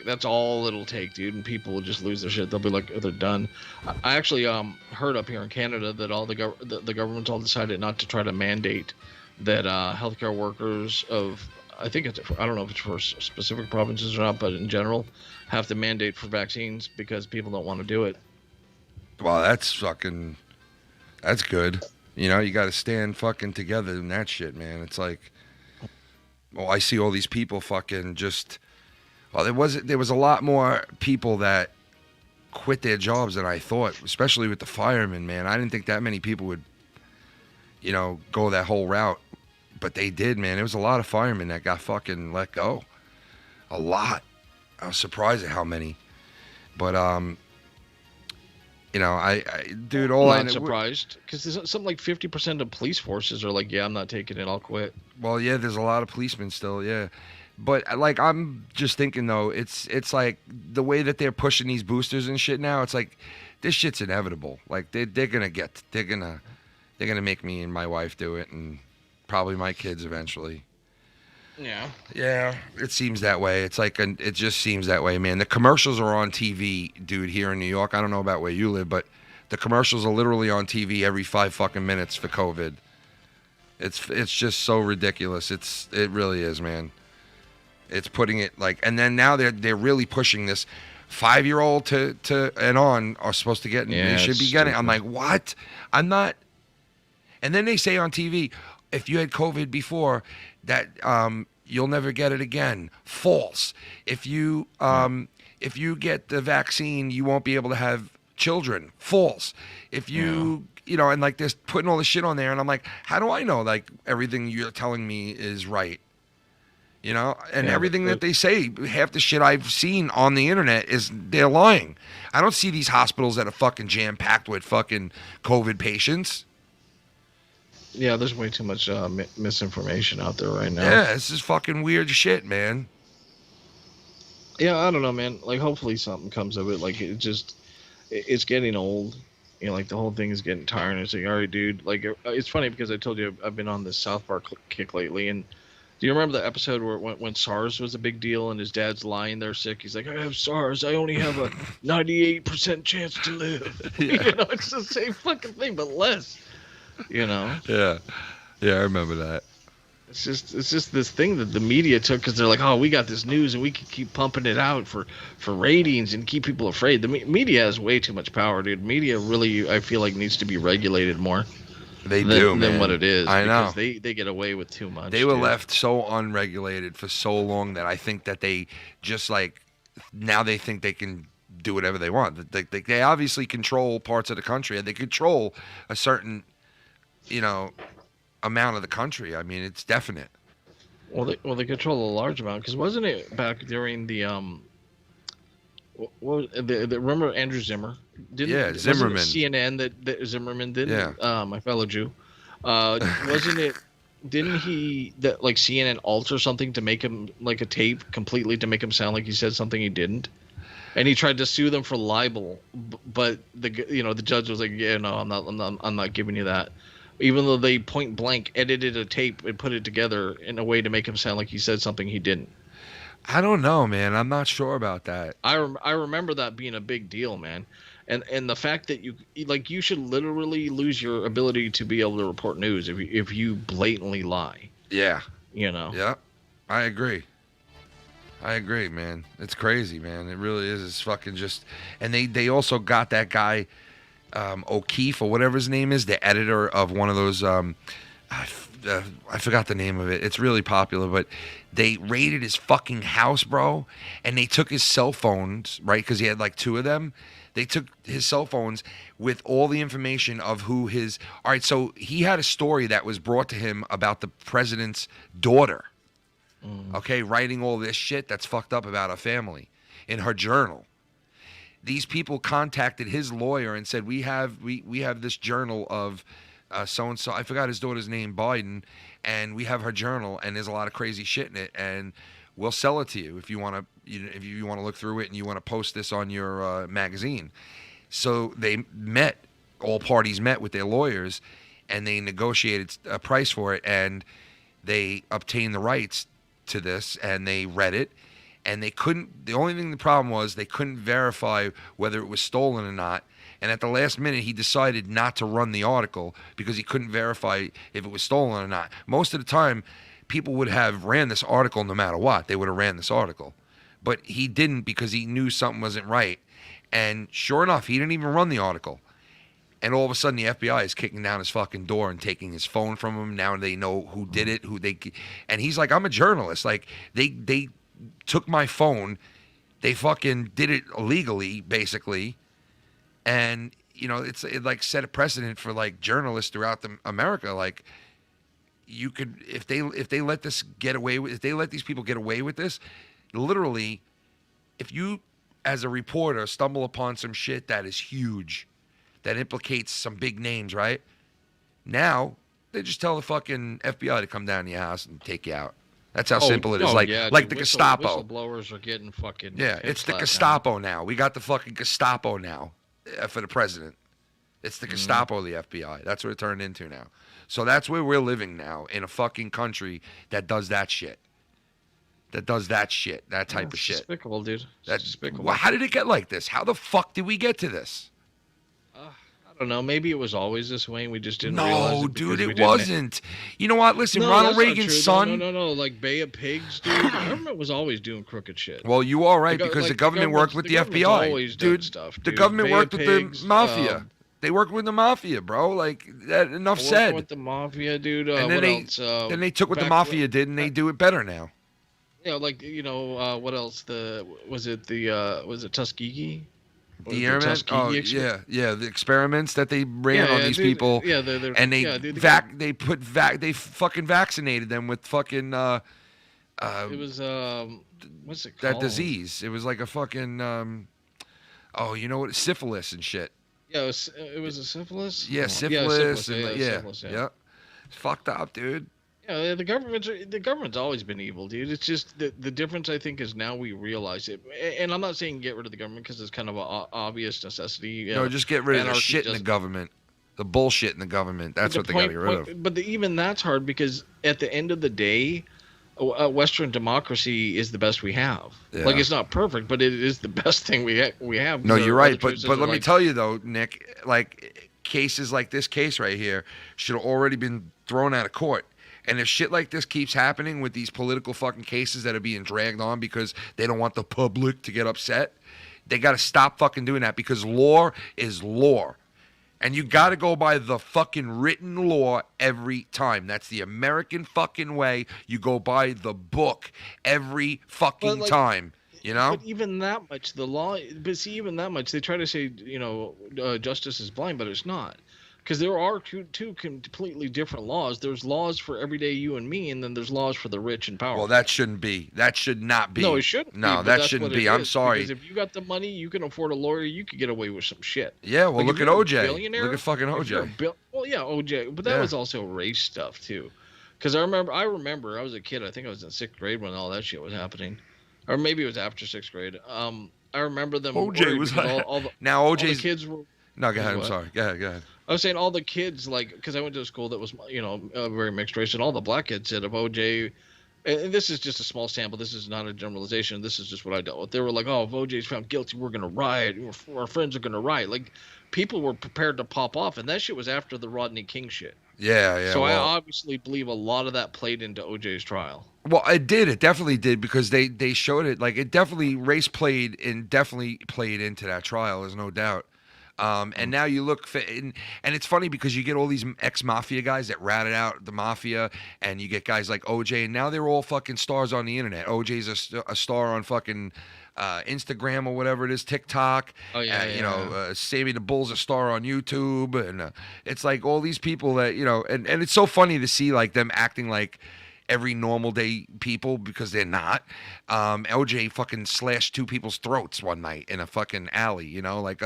That's all it'll take, dude, and people will just lose their shit. They'll be like, they're done. I actually heard up here in Canada that all the governments all decided not to try to mandate that healthcare workers of, I don't know if it's for specific provinces or not, but in general, have to mandate for vaccines because people don't want to do it. Well, that's good. You got to stand fucking together in that shit, man. It's like, I see all these people fucking just. Well, there was a lot more people that quit their jobs than I thought, especially with the firemen, man. I didn't think that many people would, go that whole route, but they did, man. There was a lot of firemen that got fucking let go. A lot. I was surprised at how many. But dude, I'm not surprised because something like 50% of police forces are like, yeah, I'm not taking it, I'll quit. Well, yeah, there's a lot of policemen still, yeah. But like, I'm just thinking though, it's like the way that they're pushing these boosters and shit now. It's like this shit's inevitable. Like they're gonna make me and my wife do it, and probably my kids eventually. Yeah. Yeah, it seems that way. It's like it just seems that way, man. The commercials are on TV, dude, here in New York. I don't know about where you live, but the commercials are literally on TV every 5 fucking minutes for COVID. It's just so ridiculous. It really is, man. It's putting it like, and then now they're really pushing this 5-year-old to and on are supposed to get. Yeah, they should be getting. I'm like, what? I'm not. And then they say on TV, if you had COVID before, that you'll never get it again. False. If you get the vaccine, you won't be able to have children. False. If you and like they're putting all this shit on there, and I'm like, how do I know like everything you're telling me is right? Everything that they say, half the shit I've seen on the internet is they're lying. I don't see these hospitals that are fucking jam-packed with fucking COVID patients. Yeah, there's way too much misinformation out there right now. Yeah, this is fucking weird shit, man. Yeah, I don't know, man. Like, hopefully something comes of it. Like, it's getting old. Like, the whole thing is getting tiring. It's like, all right, dude. Like, it's funny because I told you I've been on this South Park kick lately, and do you remember the episode where when SARS was a big deal and his dad's lying there sick? He's like, I have SARS. I only have a 98% chance to live. Yeah. It's the same fucking thing, but less. Yeah. Yeah, I remember that. It's just this thing that the media took because they're like, oh, we got this news and we can keep pumping it out for ratings and keep people afraid. The media has way too much power, dude. Media really, I feel like, needs to be regulated more. They do, man. Than what it is. I know. They get away with too much. They were left so unregulated for so long that I think that they just like now they think they can do whatever they want. They obviously control parts of the country, and they control a certain, amount of the country. I mean, it's definite. Well, they control a large amount because wasn't it back during the remember Andrew Zimmer? Zimmerman. CNN that Zimmerman did. Yeah. My fellow Jew. Wasn't it? Didn't he that like CNN alter something to make him like a tape completely to make him sound like he said something he didn't? And he tried to sue them for libel, but the judge was like, yeah, no, I'm not giving you that. Even though they point blank edited a tape and put it together in a way to make him sound like he said something he didn't. I don't know, man. I'm not sure about that. I remember that being a big deal, man. And the fact that you should literally lose your ability to be able to report news if you blatantly lie. Yeah. Yeah, I agree. Man. It's crazy, man. It really is. It's fucking just. And they also got that guy, O'Keefe or whatever his name is, the editor of one of those. I forgot the name of it. It's really popular, but they raided his fucking house, bro, and they took his cell phones, right? Because he had like 2 of them. They took his cell phones with all the information of who his. All right, so he had a story that was brought to him about the president's daughter. okay, writing all this shit that's fucked up about her family in her journal. These people contacted his lawyer and said, we have this journal of so-and-so, I forgot his daughter's name, Biden, and we have her journal, and there's a lot of crazy shit in it, and we'll sell it to you if you want to look through it and you want to post this on your magazine. So they met, all parties met with their lawyers, and they negotiated a price for it, and they obtained the rights to this, and they read it, and the problem was they couldn't verify whether it was stolen or not. And at the last minute, he decided not to run the article because he couldn't verify if it was stolen or not. Most of the time, people would have ran this article no matter what. They would have ran this article. But he didn't because he knew something wasn't right. And sure enough, he didn't even run the article. And all of a sudden, the FBI is kicking down his fucking door and taking his phone from him. Now they know who did it, and he's like, I'm a journalist. Like, they took my phone. They fucking did it illegally, basically. And, it like set a precedent for like journalists throughout America. Like, you could, if they let this get away with, if they let these people get away with this, literally, if you as a reporter stumble upon some shit that is huge, that implicates some big names, right? Now they just tell the fucking FBI to come down to your house and take you out. That's how simple it is. Like the Gestapo. Whistleblowers are getting fucking. Yeah, it's the Gestapo now. We got the fucking Gestapo now for the president. It's the Gestapo, the FBI. That's what it turned into now. So that's where we're living now, in a fucking country that does that shit. That type of shit. Despicable, dude. That's despicable. Well, how did it get like this? How the fuck did we get to this? I don't know. Maybe it was always this way and we just didn't realize it. No, dude, it wasn't. You know what? Listen, Ronald Reagan's son. No. Like Bay of Pigs, dude. The government was always doing crooked shit. Well, you are right, because the government worked with the FBI. Dude, the government worked with the mafia. They worked with the mafia, bro. Like, that, enough said. With the mafia, dude. And then then they took what the mafia did and they do it better now. Yeah, like, what else? Was it Tuskegee? The airmen? Oh, yeah. The experiments that they ran on these people. Yeah, and they fucking vaccinated them with fucking it was what's it called? That disease. It was like a fucking syphilis and shit. Yeah, it was a syphilis. Yeah, syphilis. Yeah. It's fucked up, dude. Yeah, the government's always been evil, dude. It's just the difference, I think, is now we realize it. And I'm not saying get rid of the government because it's kind of an obvious necessity. No, just get rid of the shit in the government. The bullshit in the government. That's what they got to get rid of. But even that's hard because at the end of the day, Western democracy is the best we have. Yeah. Like, it's not perfect, but it is the best thing we have. No, you're right. But let me tell you, though, Nick, like, cases like this case right here should have already been thrown out of court. And if shit like this keeps happening with these political fucking cases that are being dragged on because they don't want the public to get upset, they got to stop fucking doing that, because law is law. And you got to go by the fucking written law every time. That's the American fucking way. You go by the book every fucking time. You know? But even that much, even that much, they try to say, justice is blind, but it's not. Because there are two completely different laws. There's laws for everyday you and me, and then there's laws for the rich and powerful. Well, that shouldn't be. That should not be. No, it shouldn't be. No, that shouldn't be. I'm sorry. Because if you got the money, you can afford a lawyer, you could get away with some shit. Yeah, well, look at OJ. Look at fucking OJ. Well, yeah, OJ. But that was also race stuff, too. Because I remember I was a kid. I think I was in 6th grade when all that shit was happening. Or maybe it was after 6th grade. I remember them. OJ was now OJ's. All the kids were. No, go ahead. I'm sorry. Go ahead. I was saying all the kids, like, because I went to a school that was, very mixed race, and all the black kids said if OJ, and this is just a small sample, this is not a generalization, this is just what I dealt with. They were like, oh, if OJ's found guilty, we're going to riot, our friends are going to riot. Like, people were prepared to pop off, and that shit was after the Rodney King shit. Yeah. So I obviously believe a lot of that played into OJ's trial. Well, it did. It definitely did, because they showed it. Like, it definitely, race played into that trial, there's no doubt. And now you look, and it's funny because you get all these ex-mafia guys that ratted out the mafia, and you get guys like OJ, and now they're all fucking stars on the internet. OJ's a star on fucking Instagram or whatever it is, TikTok. Oh yeah. Sammy the Bull's a star on YouTube, and it's like all these people that and it's so funny to see like them acting like every normal day people because they're not. LJ fucking slashed 2 people's throats one night in a fucking alley, you know, like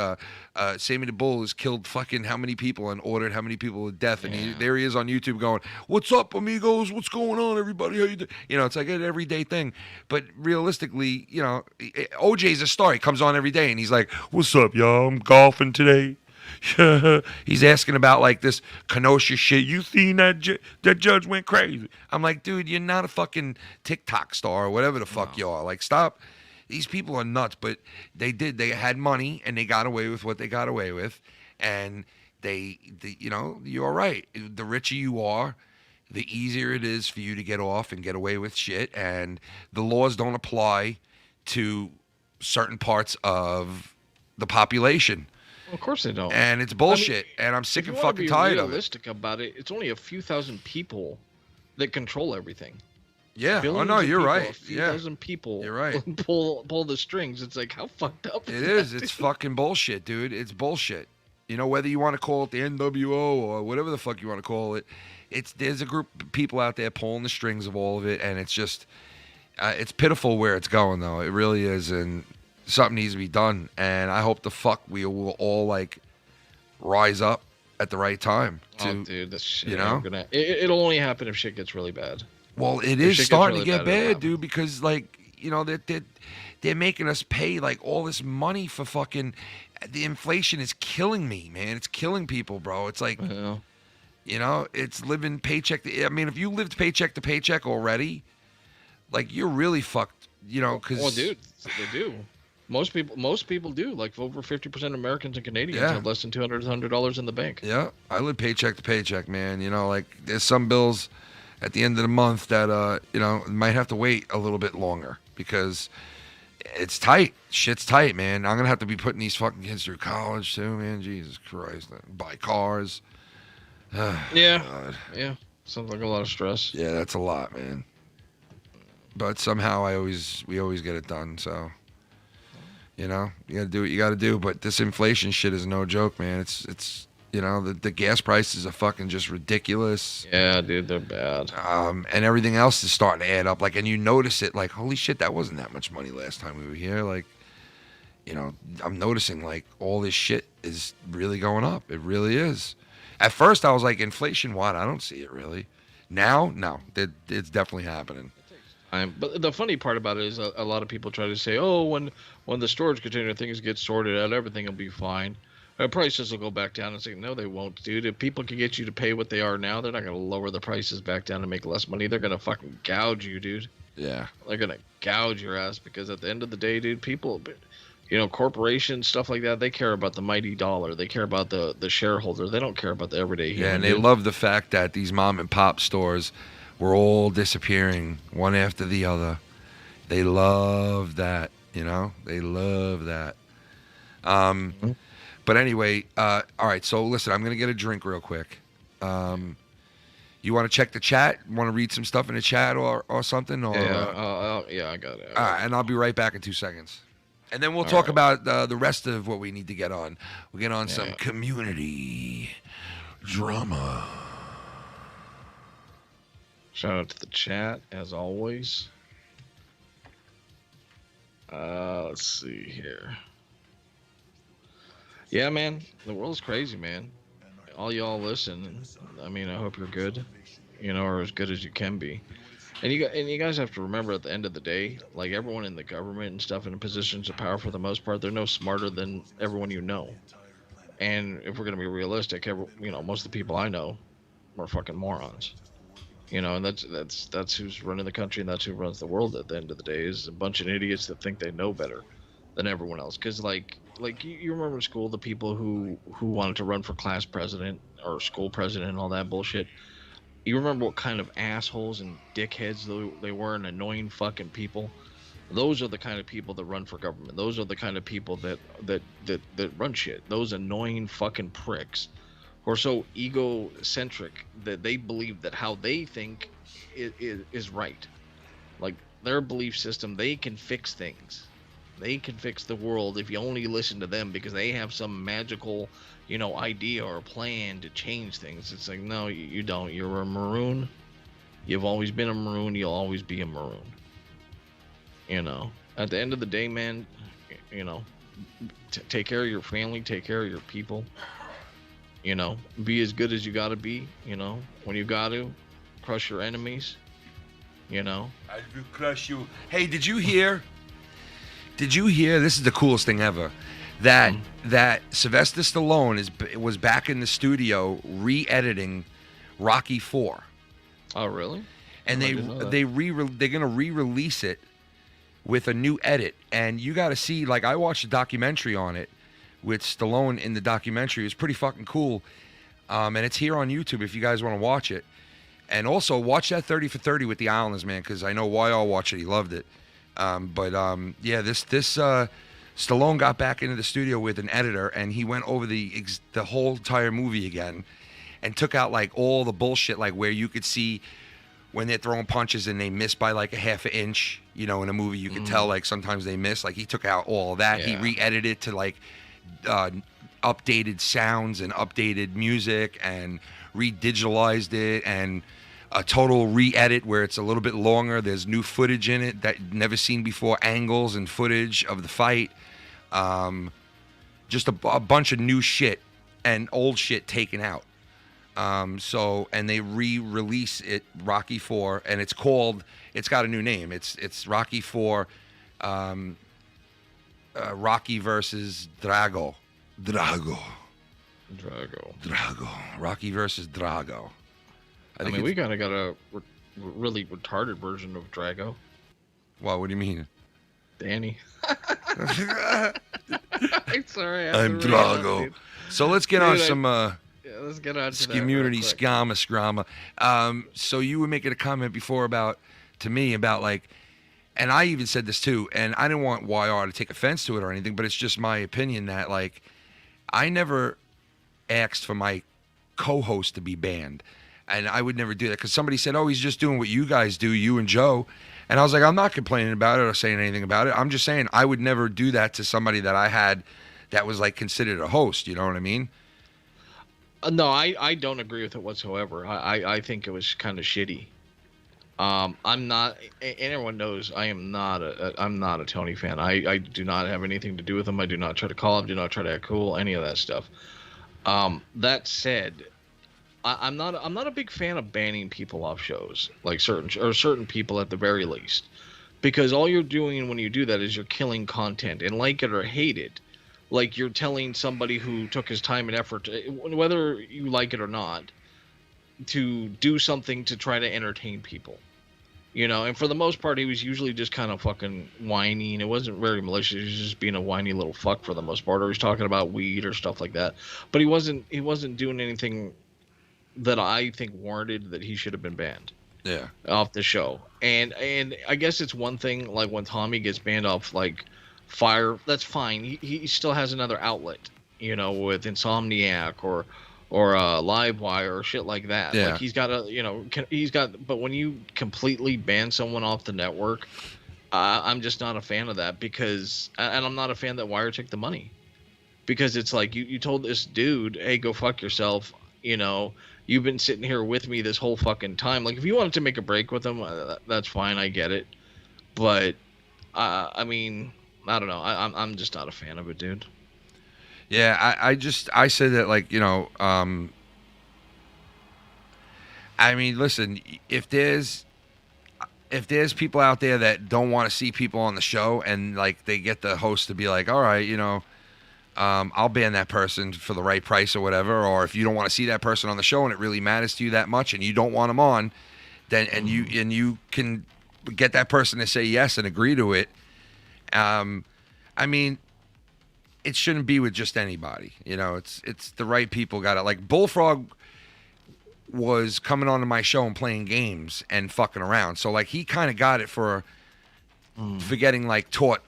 Sammy the Bull has killed fucking how many people and ordered how many people to death, and there he is on YouTube going, "What's up, amigos? What's going on, everybody? How you doing?" You know, it's like an everyday thing. But realistically, you know, OJ's a star. He comes on every day and he's like, "What's up, y'all? I'm golfing today." He's asking about like this Kenosha shit. You seen that judge went crazy? I'm like, dude, you're not a fucking TikTok star or whatever the fuck you are. Like, stop. These people are nuts, but they had money and they got away with what they got away with, and they you know, you're right. The richer you are, the easier it is for you to get off and get away with shit, and the laws don't apply to certain parts of the population. Of course they don't. And it's bullshit. I mean, and I'm sick and fucking tired of it. If you want to be realistic about it, it's only a few thousand people that control everything. Yeah. Oh no, you're right. A few thousand people. You're right. Pull the strings. It's like, how fucked up is it? Is. It's fucking bullshit, dude. It's bullshit. You know, whether you want to call it the NWO or whatever the fuck you want to call it, there's a group of people out there pulling the strings of all of it, and it's just it's pitiful where it's going, though. It really is, and something needs to be done, and I hope we will all like rise up at the right time. Dude, this shit, you know, it'll only happen if shit gets really bad. Well, it is starting to get bad, dude, because like, you know, they're making us pay like all this money for fucking. The inflation is killing me, man. It's killing people, bro. It's like, you know, it's living paycheck. I mean, if you lived paycheck to paycheck already, like, you're really fucked, you know, because. Oh, dude, they do. Most people do. Like, over 50% of Americans and Canadians have less than $200 in the bank. Yeah, I live paycheck to paycheck, man. You know, like, there's some bills at the end of the month that, you know, might have to wait a little bit longer because it's tight. Shit's tight, man. I'm going to have to be putting these fucking kids through college, too, man. Jesus Christ. Buy cars. Yeah. God. Yeah. Sounds like a lot of stress. Yeah, that's a lot, man. But somehow we always get it done, so. You know, you gotta do what you gotta do, but this inflation shit is no joke, man. It's you know, the gas prices are fucking just ridiculous. Yeah, dude, they're bad. And everything else is starting to add up. Like, and you notice it, like, holy shit, that wasn't that much money last time we were here. Like, you know, I'm noticing like all this shit is really going up. It really is. At first, I was like, inflation, what? I don't see it really. Now, no, it's definitely happening. But the funny part about it is a lot of people try to say, oh, when the storage container things get sorted out, everything will be fine. Prices will go back down. And say, no, they won't, dude. If people can get you to pay what they are now, they're not going to lower the prices back down to make less money. They're going to fucking gouge you, dude. Yeah. They're going to gouge your ass because at the end of the day, dude, people, you know, corporations, stuff like that, they care about the mighty dollar. They care about the shareholder. They don't care about the everyday human. Yeah, and they love the fact that these mom and pop stores were all disappearing one after the other. They love that, you know? They love that. But anyway, all right, so listen, I'm going to get a drink real quick. You want to check the chat? Want to read some stuff in the chat or something? Or, yeah, I got it. All right, and I'll be right back in 2 seconds. And then we'll talk about the rest of what we need to get on. We'll get on some community drama. Shout out to the chat, as always. Let's see here. Yeah, man, the world's crazy, man. All y'all listen. I mean, I hope you're good, you know, or as good as you can be. And you guys have to remember, at the end of the day, like, everyone in the government and stuff in positions of power, for the most part, they're no smarter than everyone you know. And if we're gonna be realistic, you know, most of the people I know are fucking morons. You know, and that's who's running the country, and that's who runs the world at the end of the day, is a bunch of idiots that think they know better than everyone else. Because like you remember in school, the people who wanted to run for class president or school president and all that bullshit. You remember what kind of assholes and dickheads they were, and annoying fucking people. Those are the kind of people that run for government. Those are the kind of people that run shit. Those annoying fucking pricks who are so egocentric that they believe that how they think is right. Like, their belief system, they can fix things. They can fix the world if you only listen to them, because they have some magical, you know, idea or plan to change things. It's like, no, you don't. You're a maroon. You've always been a Maroon. You'll always be a Maroon. You know, at the end of the day, man, you know, take care of your family, take care of your people. You know, be as good as you gotta be. You know, when you gotta crush your enemies. You know, I will crush you. Hey, did you hear? Did you hear? This is the coolest thing ever. That Sylvester Stallone was back in the studio re-editing Rocky 4. Oh, really? And they're gonna re-release it with a new edit. And you got to see, like, I watched a documentary on it with Stallone in the documentary. It was pretty fucking cool. And it's here on YouTube if you guys want to watch it. And also watch that 30 for 30 with the Islanders, man, because I know YR watched it. He loved it. Yeah, this Stallone got back into the studio with an editor, and he went over the whole entire movie again, and took out like all the bullshit, like where you could see when they're throwing punches and they miss by like a half an inch. You know, in a movie you could tell like sometimes they miss. Like he took out all of that. Yeah. He re-edited it to like updated sounds and updated music and re-digitalized it and a total re-edit where it's a little bit longer. There's new footage in it that you've never seen before, angles and footage of the fight. Just a bunch of new shit and old shit taken out. And they re-release it, Rocky 4, and it's got a new name. It's Rocky 4, Rocky versus Drago. Rocky versus Drago. I mean, we kind of got a really retarded version of Drago. Well, what do you mean? Danny. I'm sorry. I'm Drago. So let's get on some let's get on to community scamma. So you were making a comment before to me about like, and I even said this too, and I didn't want YR to take offense to it or anything, but it's just my opinion that like, I never asked for my co-host to be banned. And I would never do that because somebody said, oh, he's just doing what you guys do, you and Joe. And I was like, I'm not complaining about it or saying anything about it. I'm just saying I would never do that to somebody that I had that was like considered a host. You know what I mean? No, I don't agree with it whatsoever. I think it was kind of shitty. I'm not, and everyone knows I'm not a Tony fan. I do not have anything to do with him. I do not try to call him, do not try to act cool, any of that stuff. That said, I'm not a big fan of banning people off shows, like certain people at the very least, because all you're doing when you do that is you're killing content, and like it or hate it, like you're telling somebody who took his time and effort, whether you like it or not, to do something to try to entertain people, you know. And for the most part, he was usually just kind of fucking whiny, and it wasn't very malicious. He was just being a whiny little fuck for the most part, or he was talking about weed or stuff like that. But he wasn't doing anything that I think warranted that he should have been banned. Yeah. Off the show. And I guess it's one thing, like when Tommy gets banned off like Fire, that's fine. He still has another outlet, you know, with Insomniac or Livewire or shit like that. Yeah. Like he's got but when you completely ban someone off the network, I'm just not a fan of that, because, and I'm not a fan that Wire took the money, because it's like you told this dude, hey, go fuck yourself, you know. You've been sitting here with me this whole fucking time. Like, if you wanted to make a break with him, that's fine. I get it. But, I mean, I don't know. I'm just not a fan of it, dude. Yeah, I said that, like, you know, I mean, listen, if there's people out there that don't want to see people on the show, and, like, they get the host to be like, all right, you know, I'll ban that person for the right price or whatever. Or if you don't want to see that person on the show and it really matters to you that much and you don't want them on, then and you can get that person to say yes and agree to it. I mean, it shouldn't be with just anybody. You know, it's the right people got it. Like Bullfrog was coming onto my show and playing games and fucking around. So like he kind of got it for getting like taught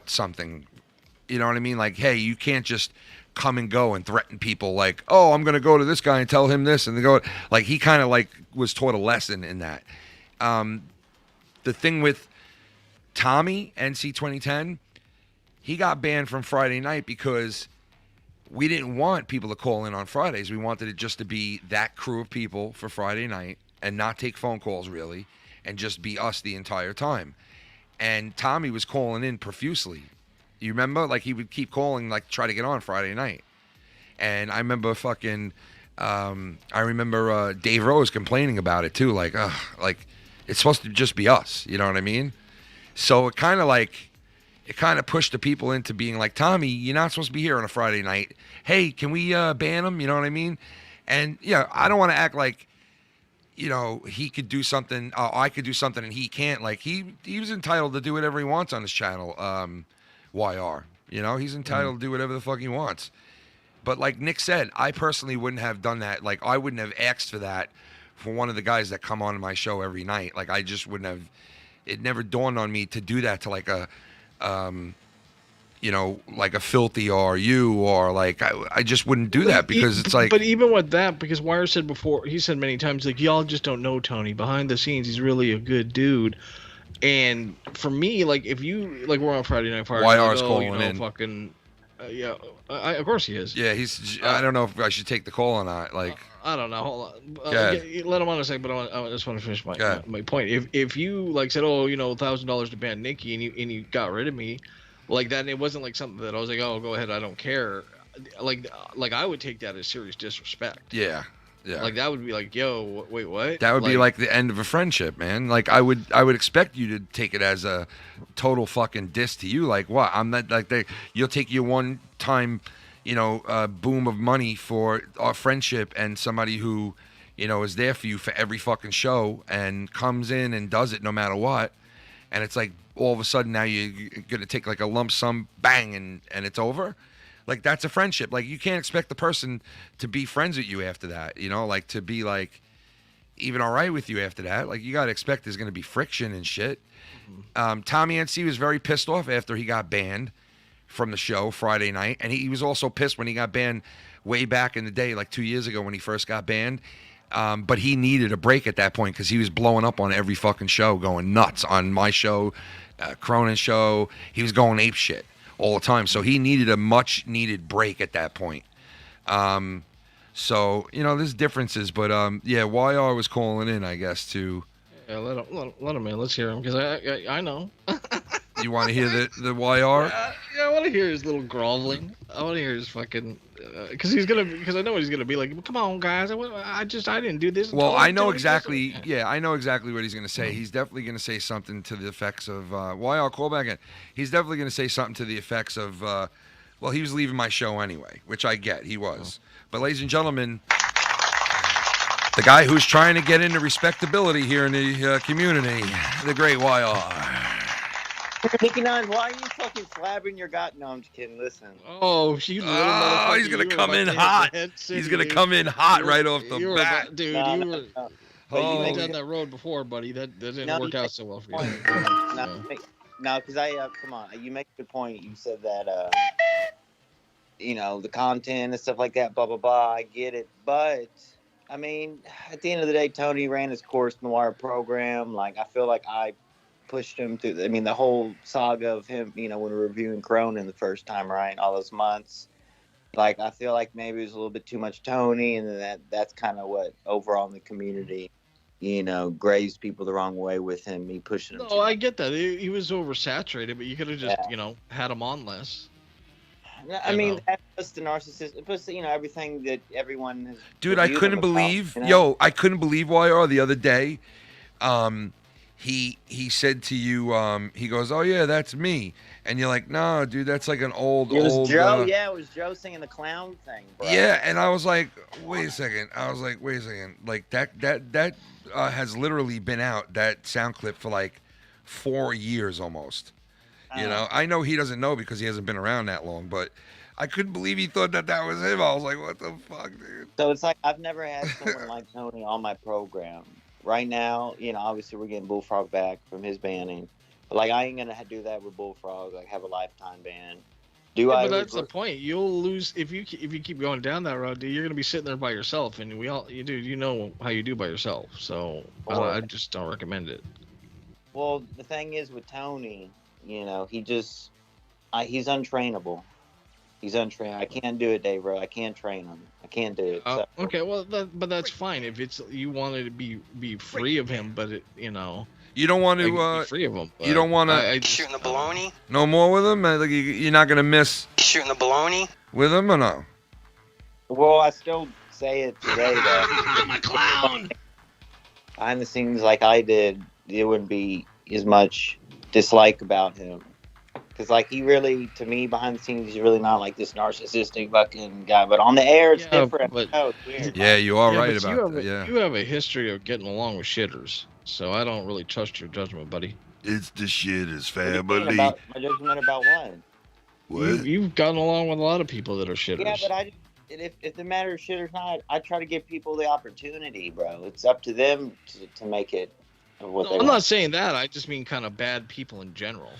something. You know what I mean? Like, hey, you can't just come and go and threaten people like, oh, I'm going to go to this guy and tell him this. And they go, like, he kind of like was taught a lesson in that. The thing with Tommy, NC 2010, he got banned from Friday night because we didn't want people to call in on Fridays. We wanted it just to be that crew of people for Friday night. and not take phone calls really, and just be us the entire time. And Tommy was calling in profusely. You remember? Like, he would keep calling, like, try to get on Friday night. And I remember Dave Rose complaining about it too. Like, it's supposed to just be us. You know what I mean? So it kind of pushed the people into being like, Tommy, you're not supposed to be here on a Friday night. Hey, can we ban him? You know what I mean? And yeah, I don't want to act like, you know, he could do something, I could do something and he can't. Like, he was entitled to do whatever he wants on his channel, YR. You know, he's entitled to do whatever the fuck he wants. But like Nick said, I personally wouldn't have done that. Like, I wouldn't have asked for that for one of the guys that come on my show every night. Like, I just wouldn't have. It never dawned on me to do that to like a, like a filthy or you or like I just wouldn't do that because it's like. But even with that, because Wire said before, he said many times, like, y'all just don't know Tony. Behind the scenes, he's really a good dude. And for me, like, if you like, we're on Friday Night Fire. YR's like, calling in. Fucking. Yeah, of course he is. Yeah, he's. I don't know if I should take the call or not. Like, I don't know. Hold on. Let him on a second, but I just want to finish my point. If you like said, oh, $1,000 to ban Nicky, and you got rid of me, like that, and it wasn't like something that I was like, oh, go ahead, I don't care. Like I would take that as serious disrespect. Yeah. Yeah. Like that would be like, yo, wait, what? That would be like the end of a friendship, man. Like I would expect you to take it as a total fucking diss to you. Like what? I'm not like you'll take your one time, boom of money for our friendship and somebody who, is there for you for every fucking show and comes in and does it no matter what. And it's like all of a sudden now you're gonna take like a lump sum, bang, and it's over. Like, that's a friendship. Like, you can't expect the person to be friends with you after that, like to be like even all right with you after that. Like, you got to expect there's going to be friction and shit. Tommy NC was very pissed off after he got banned from the show Friday night. And he was also pissed when he got banned way back in the day, like 2 years ago when he first got banned. But he needed a break at that point because he was blowing up on every fucking show, going nuts on my show, Cronin's show. He was going ape shit all the time. So he needed a much needed break at that point. So, there's differences, but YR was calling in, I guess, to. Yeah, let him in. Let's hear him because I know. You want to hear the YR? Yeah, I want to hear his little groveling. I want to hear his fucking. Because I know what he's gonna be like. Come on, guys. I didn't do this. Well, I know exactly. Yeah, I know exactly what he's gonna say. He's definitely gonna say something to the effects of. YR, call back in. He's definitely gonna say something to the effects of. Well, he was leaving my show anyway, which I get. He was. But, ladies and gentlemen, the guy who's trying to get into respectability here in the community, the great YR. Nicky Nine, why are you fucking slapping your gut? No, I'm just kidding. Listen. Oh, you little motherfucker. He's going to come in hot. He's going to come in hot right off the bat. Dude, you went down that road before, buddy. That didn't work out so well for you. No, because come on. You make a good point. You said that, the content and stuff like that, blah, blah, blah. I get it. But, I mean, at the end of the day, Tony ran his course in the Wire program. Like, I feel like I pushed him through. The whole saga of him, when we were reviewing Cronin the first time, right? All those months. Like, I feel like maybe it was a little bit too much Tony, and that's kind of what overall in the community, grazed people the wrong way with him. Me pushing him. No, I get that. He was oversaturated, but you could have just, had him on less. I mean, that's the narcissist. Plus, everything that everyone has. Dude, I couldn't believe. I couldn't believe YR the other day. He said to you, he goes, "Oh yeah, that's me," and you're like, "No, dude, that's like an old." It was Joe. It was Joe singing the clown thing, bro. Yeah, and I was like, wait a second. Like that has literally been out, that sound clip, for like 4 years almost. I know he doesn't know because he hasn't been around that long, but I couldn't believe he thought that was him. I was like, what the fuck, dude? So it's like, I've never had someone like Tony on my program. Right now, obviously we're getting Bullfrog back from his banning. But, like, I ain't going to do that with Bullfrog, like, have a lifetime ban. But that's the point. You'll lose if you keep going down that road, dude. You're going to be sitting there by yourself, and you know how you do by yourself. So I just don't recommend it. Well, the thing is with Tony, he's untrainable. He's untrained. I can't do it, Dave, bro. I can't train him. I can't do it. So. Okay, well, but that's fine if it's you wanted to be free of him, but You don't want to. be free of him. You don't want to. Shooting the baloney? No more with him. Like you're not gonna miss Shooting the baloney? with him or no? Well, I still say it today, though. I'm a clown. Behind the scenes, like I did, there wouldn't be as much dislike about him. Because, like, he really, to me, behind the scenes, he's really not like this narcissistic fucking guy. But on the air, it's different. But, no, it's weird. Yeah, you are right but about that. Yeah. You have a history of getting along with shitters, so I don't really trust your judgment, buddy. It's the shitters What are you family. thinking about my judgment about what? What? You've gotten along with a lot of people that are shitters. Yeah, but if the matter is shit or not, I try to give people the opportunity, bro. It's up to them to make it what they I'm want. not saying that. I just mean kind of bad people in general.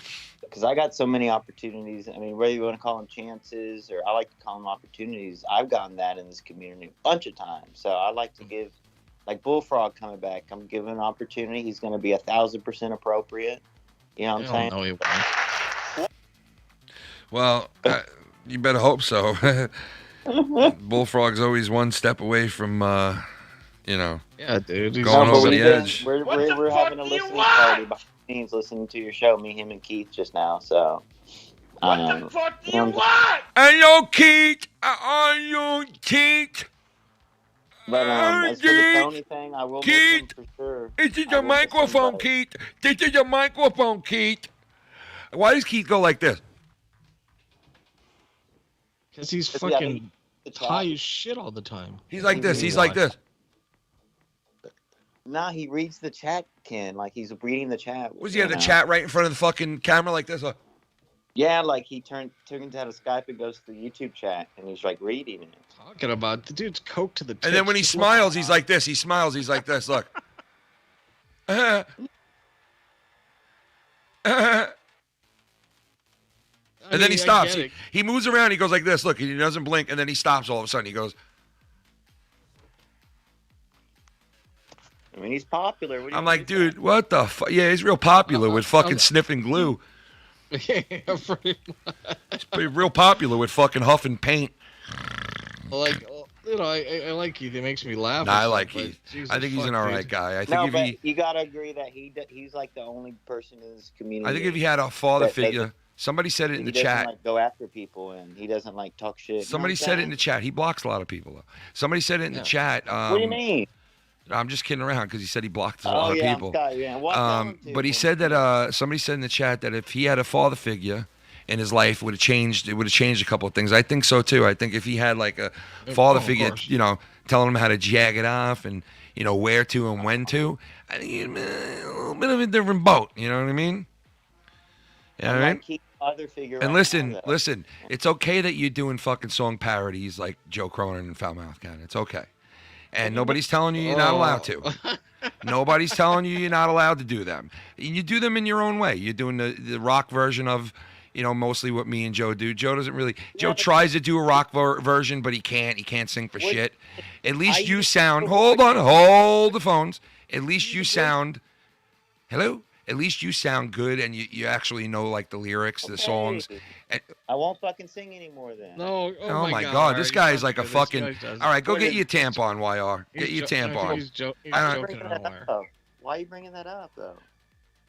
Because I got so many opportunities. I mean, whether you want to call them chances or I like to call them opportunities, I've gotten that in this community a bunch of times. So I like to give, like BULLFROG coming back, I'm giving an opportunity. He's going to be 1,000% appropriate. You know what I'm saying? No, he won't. Well, you better hope so. Bullfrog's always one step away from, Yeah, dude. He's Going No, but over we the did- edge. We're having a listening party behind the scenes listening to your show, me, him, and Keith just now. So, What the fuck do you you know, want? Hello, Keith. Are you Keith? But as for the Tony thing, I will miss him for sure. This is I your will miss him, microphone, but- Keith. This is your microphone, Keith. Why does Keith go like this? Because he's Does he have fucking the chat? high as shit all the time. He's like this. He's like this. Nah, he reads the chat, Ken. Like he's reading the chat. Was he have you the know? chat right in front of the fucking camera like this? Yeah, like he turns out of Skype and goes to the YouTube chat, and he's like reading it. Talking about the dude's coke to the tits. And then when he Just smiles, he's like this. He smiles, he's like this. Look. And then he stops. He moves around. He goes like this. Look, he doesn't blink, and then he stops all of a sudden. He goes. I mean, he's popular. What do you I'm want like, me to say? dude, what the fuck? Yeah, he's real popular with fucking sniffing glue. Yeah, pretty much. He's pretty real popular with fucking huffing paint. Like, I like Keith. It makes me laugh. Nah, and I stuff, like but Keith. Jesus I think he's an fuck, all dude. right guy. I think No, if but he, you gotta agree that he's like the only person in this community. I think if he had a father that figure, somebody said it in he the doesn't chat. like go after people and he doesn't like talk shit. You know Somebody what I'm said it in the saying? chat. He blocks a lot of people though. Somebody said it in the Yeah. chat. What do you mean? I'm just kidding around because he said he blocked a Oh lot yeah, of people. Yeah. Well, tell him to. But he said that somebody said in the chat that if he had a father figure in his life, it would have changed a couple of things. I think so too. I think if he had like a father of figure, course. telling him how to jag it off and where to and when to, I think he'd be a little bit of a different boat. You know what I mean? You know what I mean? Keep other figure. And right now, though. listen, it's okay that you're doing fucking song parodies like Joe Cronin and Foul Mouth Cat. It's okay. And nobody's telling you you're not allowed to. Nobody's telling you you're not allowed to do them. You do them in your own way. You're doing the rock version of, mostly what me and Joe do. Joe doesn't really. Joe tries to do a rock version, but he can't. He can't sing for shit. At least you sound. Hold on. Hold the phones. At least you sound. Hello? At least you sound good and you actually know like the lyrics, the songs. And, I won't fucking sing anymore then. No. oh my God, this guy's like a This fucking. guy does. All right, go What get is- your tampon, YR. Get He's your jo- no, tampon. He's, he's I don't- joking Bringing on that wire. up. Why are you bringing that up though?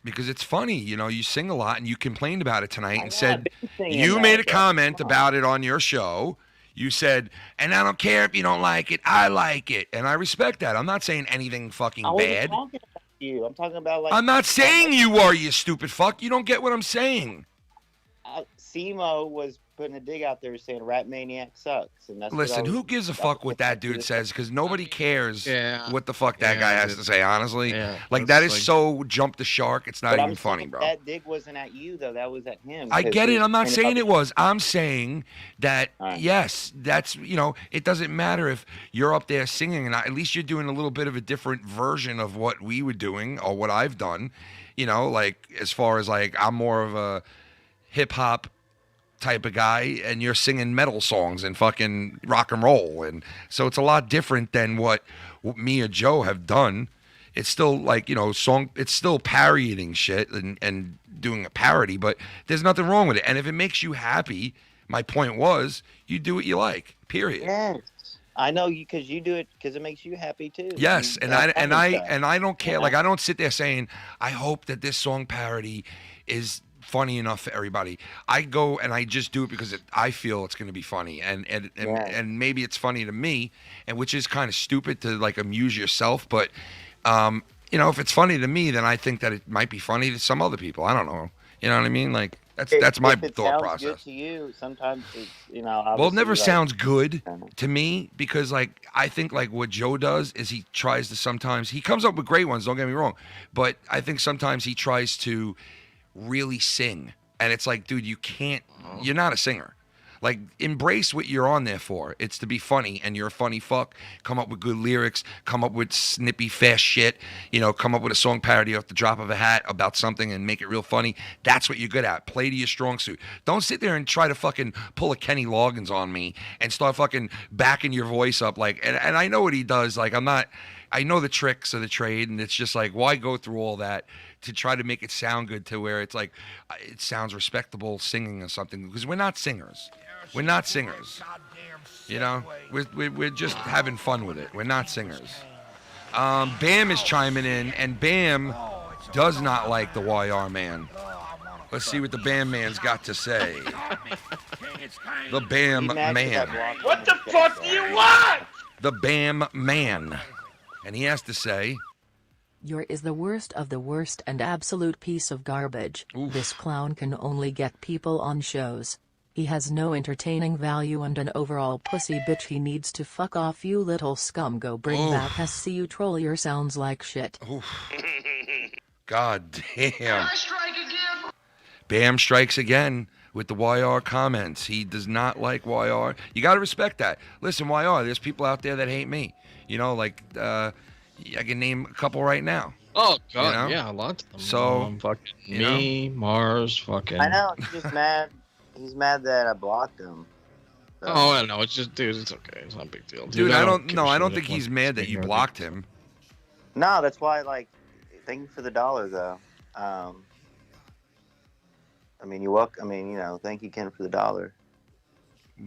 Because it's funny, you sing a lot and you complained about it tonight and I've said been singing you that, made a bro. comment Come on. about it on your show. You said, and I don't care if you don't like it, I like it. And I respect that. I'm not saying anything fucking I wasn't bad. talking about you. I'm talking about like. I'm not saying you are, you stupid fuck. You don't get what I'm saying. Simo was putting a dig out there saying Rat Maniac sucks, and that's. what I Listen, was- who gives a fuck what that dude says? Because nobody cares Yeah. what the fuck that Yeah, guy has dude. to say, honestly. Yeah, Like, that's that is like- so jump the shark. It's not But even I'm funny, saying bro. That dig wasn't at you though. That was at him. I because get he it. I'm not was saying it about- was. I'm saying that, Alright. yes, that's, it doesn't matter if you're up there singing and at least you're doing a little bit of a different version of what we were doing or what I've done. Like, as far as, like, I'm more of a hip hop type of guy and you're singing metal songs and fucking rock and roll. And so it's a lot different than what me or Joe have done. It's still like, it's still parodying shit and doing a parody, but there's nothing wrong with it. And if it makes you happy, My point was, you do what you like. Period. Yes. I know you because you do it because it makes you happy too. Yes, You and I stuff. don't care. Yeah. Like, I don't sit there saying, I hope that this song parody is funny enough for everybody. I go and I just do it because I feel it's going to be funny, and maybe it's funny to me, and which is kind of stupid to like amuse yourself. But if it's funny to me, then I think that it might be funny to some other people. I don't know. You know what I mean? Like that's my if it thought sounds process. Good to you, sometimes it's Well, it never sounds good to me because, like, I think like what Joe does is he tries to sometimes he comes up with great ones. Don't get me wrong, but I think sometimes he tries to really sing, and it's like, dude, you can't. You're not a singer. Like, embrace what you're on there for. It's to be funny, and you're a funny fuck. Come up with good lyrics. Come up with snippy, fast shit. Come up with a song parody off the drop of a hat about something and make it real funny. That's what you're good at. Play to your strong suit. Don't sit there and try to fucking pull a Kenny Loggins on me and start fucking backing your voice up. Like, and I know what he does. Like, I know the tricks of the trade, and it's just like, why go through all that to try to make it sound good to where it's like, it sounds respectable singing or something, because we're not singers. We're not singers. We're just having fun with it. We're not singers. Bam is chiming in, and Bam does not like the YR man. Let's see what the Bam man's got to say. The Bam man. What the fuck do you want? The Bam man. And he has to say, "You're is the worst of the worst and absolute piece of garbage. This clown can only get people on shows. He has no entertaining value and an overall pussy bitch. He needs to fuck off, you little scum. Go bring back SCU troll. Your sounds like shit." God damn. Bam strikes again with the YR comments. He does not like YR. You got to respect that. Listen, YR, there's people out there that hate me. I can name a couple right now. Oh God, yeah, lots of them. So fucking me, Mars, fucking. I know. He's just mad. He's mad that I blocked him. So. Oh, I know. It's just, dude. It's okay. It's not a big deal. Dude, I don't think he's mad that you blocked him. No, that's why. Like, thank you for the $1 though. I mean, you're welcome. I mean, thank you, Ken, for the $1.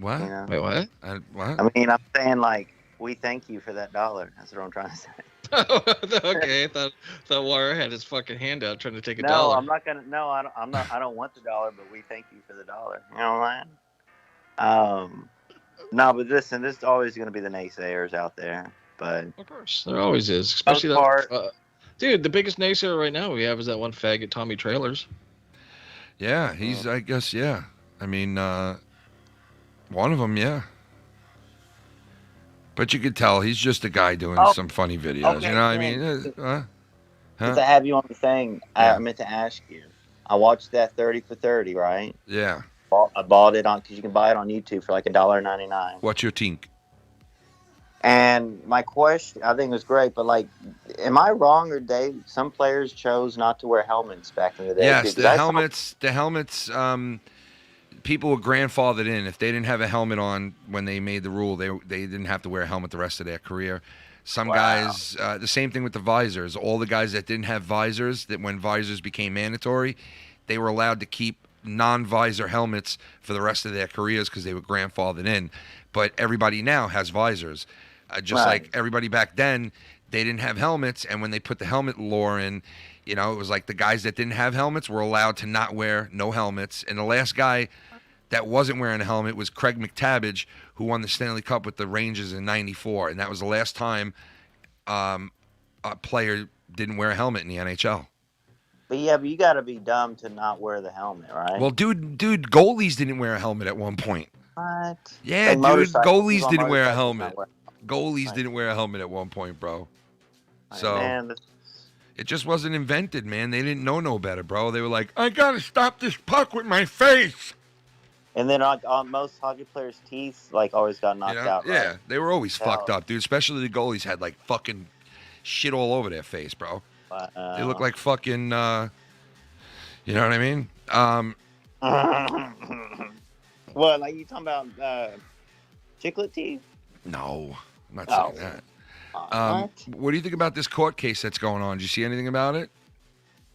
What? Wait, what? What? I mean, I'm saying like, we thank you for that $1. That's what I'm trying to say. Okay, I thought Wire had his fucking hand out trying to take a $1. No, I'm not gonna. No, I'm not. I don't want the $1, but we thank you for the $1. You know what I'm saying? No, but listen, there's always gonna be the naysayers out there. But of course, there always is. Especially that. Dude, the biggest naysayer right now we have is that one faggot Tommy Trailers. Yeah, he's. I guess. Yeah. I mean, one of them. Yeah. But you could tell he's just a guy doing some funny videos. Okay, you know what I mean? Since I have you on the thing, I meant to ask you. I watched that 30 for 30, right? Yeah. I bought it on because you can buy it on YouTube for like $1.99. What's your tink? And my question, I think it was great, but like, am I wrong or some players chose not to wear helmets back in the day? Yes, the helmets. People were grandfathered in. If they didn't have a helmet on when they made the rule, they didn't have to wear a helmet the rest of their career. Some guys, the same thing with the visors. All the guys that didn't have visors, that when visors became mandatory, they were allowed to keep non-visor helmets for the rest of their careers because they were grandfathered in. But everybody now has visors. Like everybody back then, they didn't have helmets, and when they put the helmet law in, it was like the guys that didn't have helmets were allowed to not wear no helmets. And the last guy that wasn't wearing a helmet was Craig McTavish, who won the Stanley Cup with the Rangers in '94, and that was the last time a player didn't wear a helmet in the NHL. But you got to be dumb to not wear the helmet, right? Well, dude, goalies didn't wear a helmet at one point. What? Yeah, dude, goalies didn't wear a helmet. Goalies didn't wear a helmet at one point, bro. So it just wasn't invented, man. They didn't know no better, bro. They were like, I gotta stop this puck with my face. And then most hockey players' teeth always got knocked out. Right? Yeah, they were always fucked up, dude. Especially the goalies had like fucking shit all over their face, bro. They look like fucking, you know what I mean? What, like you talking about chiclet teeth? No, I'm not saying that. What do you think about this court case that's going on? Did you see anything about it?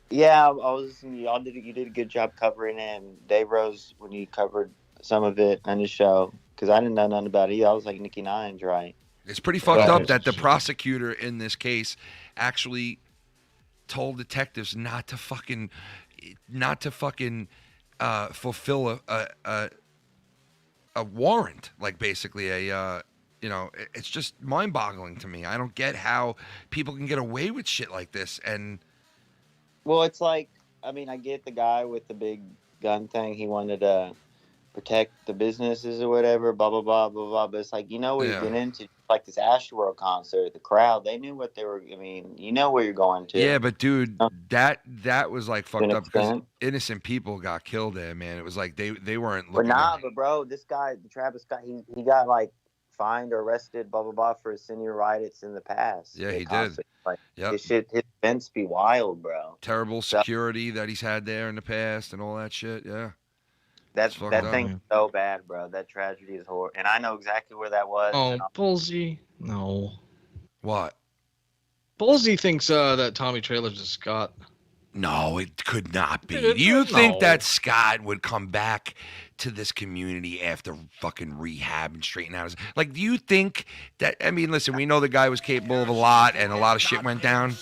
Yeah, I was listening to y'all. You did a good job covering it. And Dave Rose, when you covered some of it on the show because I didn't know nothing about it. I was like Nicky Nines, right? It's pretty fucked up that the prosecutor in this case actually told detectives not to fucking fulfill a warrant, like basically it's just mind-boggling to me. I don't get how people can get away with shit like this. And well, it's like, I mean, I get the guy with the big gun thing. He wanted to protect the businesses or whatever, blah, blah, blah, blah, blah. But it's like, what you're getting into, like this Astroworld concert, the crowd, they knew what they were, where you're going to. Yeah, but dude, that was like fucked up because innocent people got killed there, man. It was like they weren't looking. But bro, this guy, Travis Scott, he got like fined or arrested, blah, blah, blah, for senior riots in the past. Yeah, he did. Like, his events be wild, bro. Terrible security that he's had there in the past and all that shit, yeah. That thing's so bad, bro. That tragedy is horrible. And I know exactly where that was. Oh, Bullsy. No. What? Bullsy thinks that Tommy Trailers is Scott. No, it could not be. Do you think that Scott would come back to this community after fucking rehab and straighten out his... Like, do you think that... I mean, listen, we know the guy was capable of a lot and a lot of shit went down.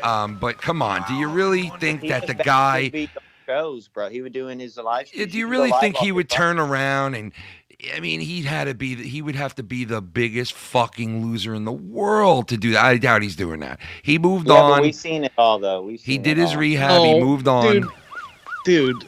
But come on, do you really think that the guy... Shows, bro. He would do in his life. Do you really think he would turn around and? I mean, he would have to be the biggest fucking loser in the world to do that. I doubt he's doing that. He moved on. But we've seen it all, though. He did his rehab. He moved on. Dude,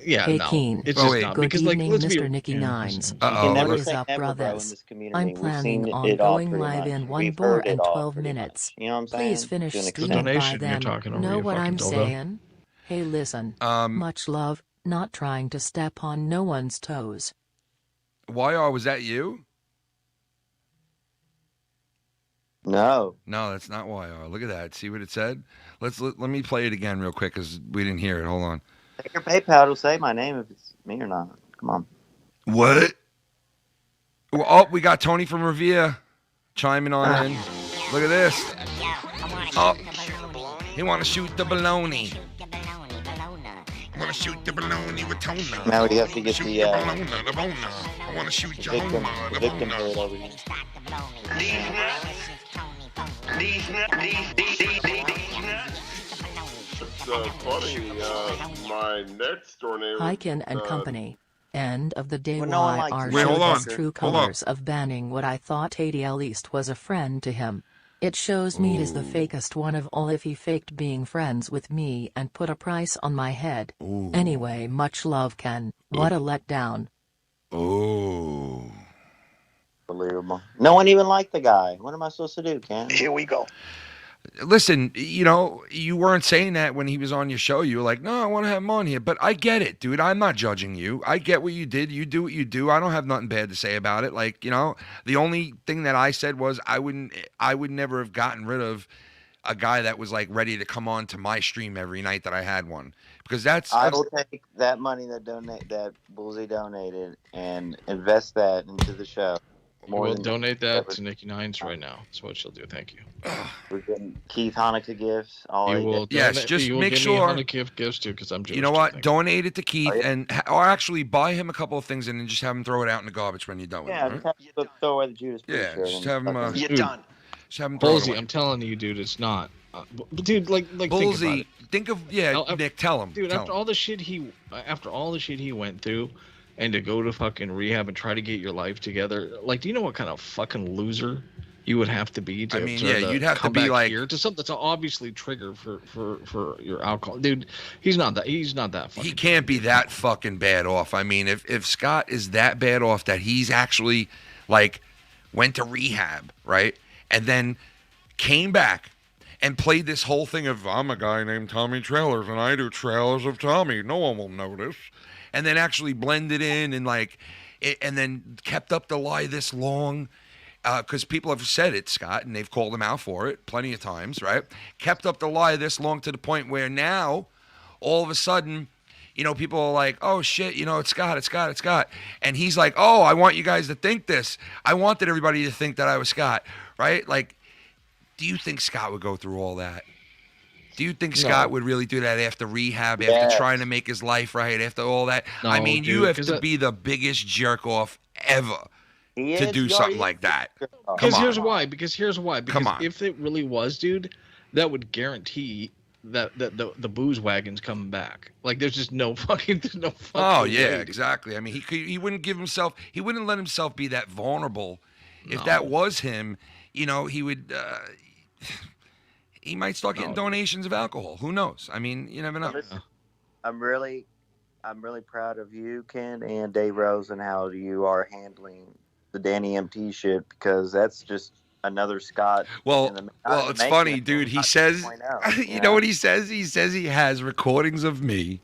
yeah, hey, no. Keen. It's just not. Good Because, evening, let's Mr. be... Nicky Nines. What is up, brothers? I'm planning on going live in 1 bar and 12 minutes. You know what I'm saying? Please finish speaking by then. Know what I'm saying? Hey, listen. Much love. Not trying to step on no one's toes. YR, was that you? No, that's not YR. Look at that. See what it said? Let me play it again real quick because we didn't hear it. Hold on. Take your PayPal. It'll say my name if it's me or not. Come on. What? Oh, we got Tony from Revere chiming on in. Look at this. Oh, he want to shoot the baloney. Want to shoot the baloney with Tony. Now we have to get the I want to shoot your victimhood over here. It's funny. My next door neighbor. Hyken and Company. End of the day. Well, no one likes YR it. Wait, hold showed on. us true colors of banning what I thought at least was a friend to him. It shows me is the fakest one of all if he faked being friends with me and put a price on my head. Ooh. Anyway, much love, Ken. What a letdown. Oh. Unbelievable. No one even liked the guy. What am I supposed to do, Ken? Here we go. Listen, you weren't saying that when he was on your show. You were like, no, I want to have him on here. But I get it, dude. I'm not judging you. I get what you did. You do what you do. I don't have nothing bad to say about it. Like, the only thing that I said was I would never have gotten rid of a guy that was like ready to come on to my stream every night that I had one. Because I will take that money that Bullsy donated and invest that into the show. We'll donate that to Nicky Nines right now. That's what she'll do. Thank you. We're getting Keith Hanukkah gifts. Yes, just make sure. Hanukkah gifts too, because I'm Jewish. You know what? Too, donate it to Keith, or actually buy him a couple of things and then just have him throw it out in the garbage when you're done with it. Yeah, just throw away the Judas Priest. Yeah, just have him. You're done. Just have him throw it Bullsy, away. I'm telling you, dude, it's not. Dude, like Bullsy, think about of Nick, tell him. Dude, tell after him. all the shit he went through, and to go to fucking rehab and try to get your life together, like, do you know what kind of fucking loser you would have to be to? You'd have to come be back like here to something that's obviously triggered for your alcohol, dude. He's not that fucking. He can't be that fucking bad off. I mean, if Scott is that bad off that he's actually like went to rehab, right, and then came back and played this whole thing of I'm a guy named Tommy Trailers and I do trailers of Tommy. No one will notice. And then actually blended in and and then kept up the lie this long, because people have said it, Scott, and they've called him out for it plenty of times, right? Kept up the lie this long to the point where now, all of a sudden, people are like, oh shit, it's Scott. And he's like, oh, I want you guys to think this. I wanted everybody to think that I was Scott, right? Like, do you think Scott would go through all that? Do you think No. Scott would really do that after rehab, Yes. after trying to make his life right, after all that? No, I mean, you dude, have 'cause to that- be the biggest jerk off ever He to is. do He something already like is. that. Come Because on. here's why. Because Come on. if it really was, dude, that would guarantee that the booze wagon's coming back. Like there's just no fucking Oh yeah, way, dude. exactly. I mean, he wouldn't he wouldn't let himself be that vulnerable. If No. that was him, he would. He might start getting No. donations of alcohol. Who knows? I mean, you never know. Listen, I'm really proud of you, Ken, and Dave Rose, and how you are handling the Danny MT shit, because that's just another Scott. Well, in the it's making funny, of dude. He Scott says, 2.0, you know what he says? He says he has recordings of me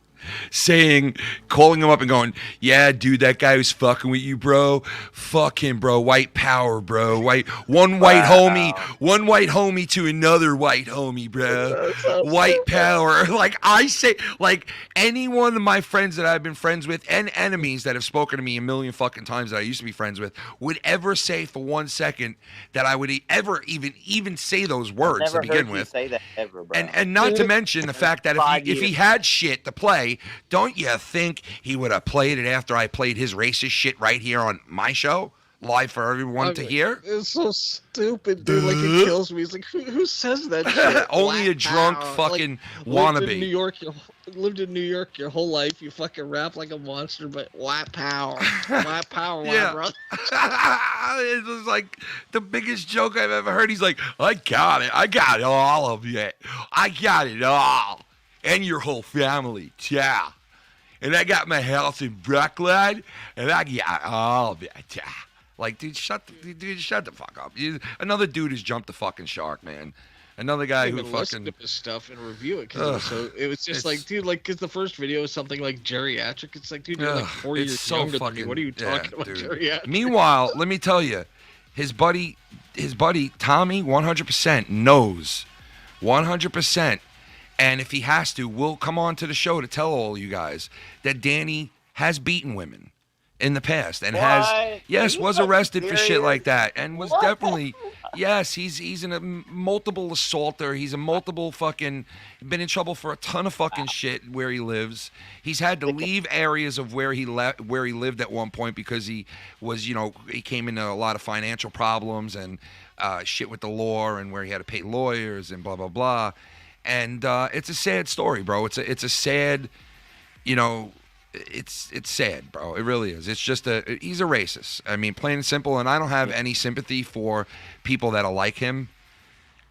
calling him up and going, yeah, dude, that guy was fucking with you, bro. Fuck him, bro. White power, bro. One white homie to another white homie, bro. White power. Like I say, like any one of my friends that I've been friends with and enemies that have spoken to me a million fucking times that I used to be friends with would ever say for 1 second that I would ever even say those words Never to begin heard you with. say that ever, bro. And not to mention the fact that if he had shit to play, don't you think he would have played it after I played his racist shit right here on my show, live for everyone to hear? It's so stupid, dude. Like it kills me. It's like who says that shit? Only Black a drunk power. fucking Lived in wannabe. lived in New York your whole life. You fucking rap like a monster, but white power, white power, Yeah. bro. It was like the biggest joke I've ever heard. He's like, I got it all of it. I got it all. And your whole family, yeah. And I got my house in Brooklyn, and I got all of it, yeah. Like, dude, shut the fuck up. Another dude has jumped the fucking shark, man. Another guy who Even listen fucking. to his stuff and review it because it was just like, dude, like, because the first video is something like geriatric. It's like, dude, you're like 4 it's years so younger than me. fucking- What are you yeah, talking about, dude. geriatric? Meanwhile, let me tell you, his buddy Tommy, 100% knows, 100%. And if he has to, we'll come on to the show to tell all you guys that Danny has beaten women in the past and was arrested for shit like that and was definitely, yes, he's a multiple assaulter. He's a multiple fucking, been in trouble for a ton of fucking shit where he lives. He's had to leave areas of where he lived at one point because he was, he came into a lot of financial problems and shit with the law and where he had to pay lawyers and blah, blah, blah. And it's a sad story, bro. It's a sad, it's sad, bro. It really is. It's just he's a racist. I mean, plain and simple. And I don't have any sympathy for people that are like him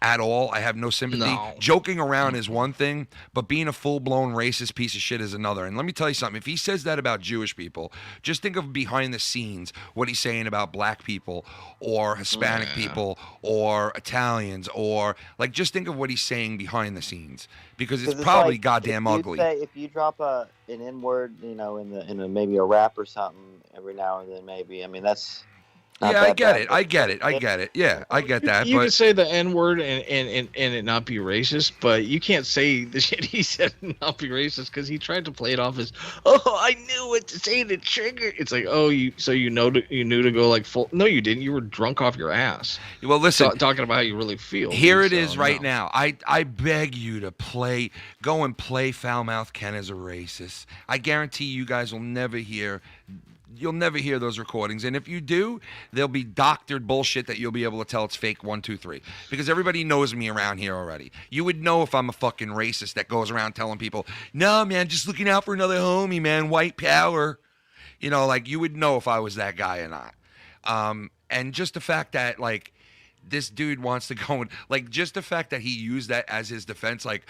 at all. I have no sympathy. No. Joking around is one thing, but being a full-blown racist piece of shit is another. And let me tell you something. If he says that about Jewish people, just think of behind the scenes what he's saying about black people or Hispanic people or Italians or, like, just think of what he's saying behind the scenes because it's probably like, goddamn ugly. If you drop an N-word, in a maybe a rap or something every now and then, maybe. I mean, that's... Yeah, I get it. I get it. Yeah, I get that. You But can say the N-word and it not be racist, but you can't say the shit he said and not be racist because he tried to play it off as, oh, I knew what to say to trigger. It's like, oh, you knew to go like full. No, you didn't. You were drunk off your ass. well, listen, Talking about how you really feel. here dude, it is so, right no. now. I beg you to go and play Foul Mouth Ken as a racist. I guarantee you guys will never hear. You'll never hear those recordings. And if you do, they'll be doctored bullshit that you'll be able to tell it's fake 1, 2, 3. Because everybody knows me around here already. You would know if I'm a fucking racist that goes around telling people, no, man, just looking out for another homie, man, white power. Like you would know if I was that guy or not. And just the fact that, like, this dude wants to go and, like, just the fact that he used that as his defense, like,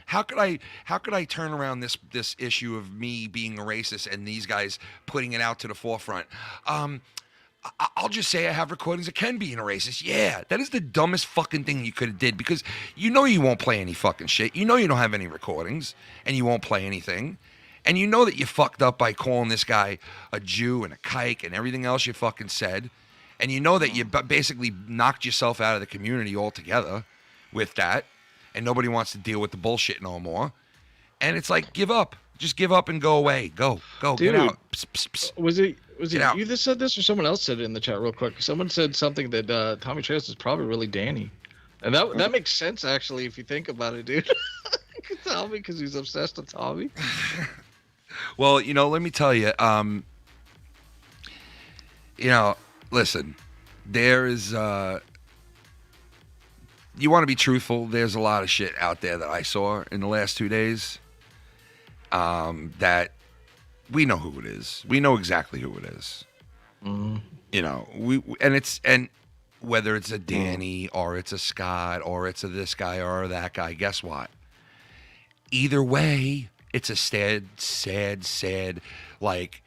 how could I turn around this issue of me being a racist and these guys putting it out to the forefront? I'll just say I have recordings of Ken being a racist. Yeah, that is the dumbest fucking thing you could have did because you won't play any fucking shit. You don't have any recordings and you won't play anything. And you know that you fucked up by calling this guy a Jew and a kike and everything else you fucking said. And you know that you basically knocked yourself out of the community altogether with that. And nobody wants to deal with the bullshit no more. And it's like, give up. Just give up and go away. Go. Dude, Get out. Psst, psst, psst. Was it out. you that said this or someone else said it in the chat real quick? Someone said something that Tommy Travis is probably really Danny. And that makes sense, actually, if you think about it, dude. Tommy, because he's obsessed with Tommy. Well, let me tell you, listen, there is, you want to be truthful, there's a lot of shit out there that I saw in the last 2 days that we know who it is. We know exactly who it is. Mm-hmm. And whether it's a Danny or it's a Scott or it's a this guy or that guy, guess what? Either way, it's a sad, like,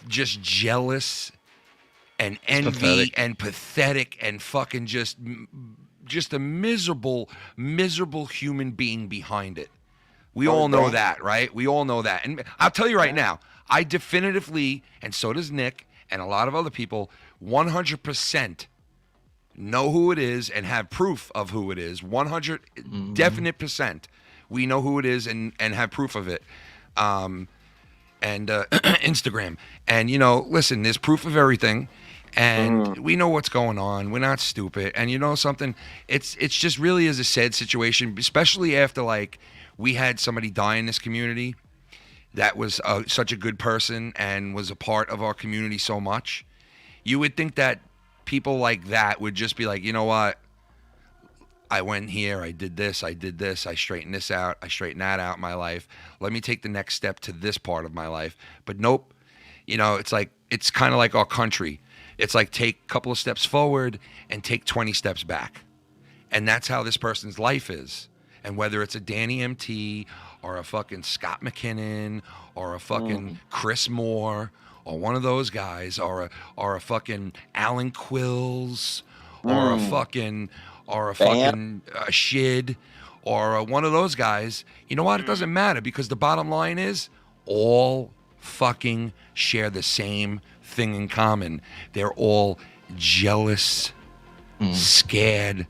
just jealous and envy and pathetic and fucking just a miserable human being behind it. We all know that, right? We all know that. And I'll tell you right now, I definitively, and so does Nick and a lot of other people, 100% know who it is and have proof of who it is. 100 definite percent. We know who it is and have proof of it. And Instagram. And, listen, there's proof of everything. And we know what's going on. We're not stupid. And you know something? It's just really is a sad situation, especially after, like, we had somebody die in this community that was such a good person and was a part of our community so much. You would think that people like that would just be like, you know what? I went here, I did this, I straightened this out, I straightened that out in my life. Let me take the next step to this part of my life. But nope. It's kind of like our country. It's like take a couple of steps forward and take 20 steps back. And that's how this person's life is. And whether it's a Danny MT or a fucking Scott McKinnon or a fucking Chris Moore or one of those guys or a fucking Alan Quills or a fucking Shid or one of those guys, you know what? It doesn't matter because the bottom line is all fucking share the same thing in common. They're all jealous, scared,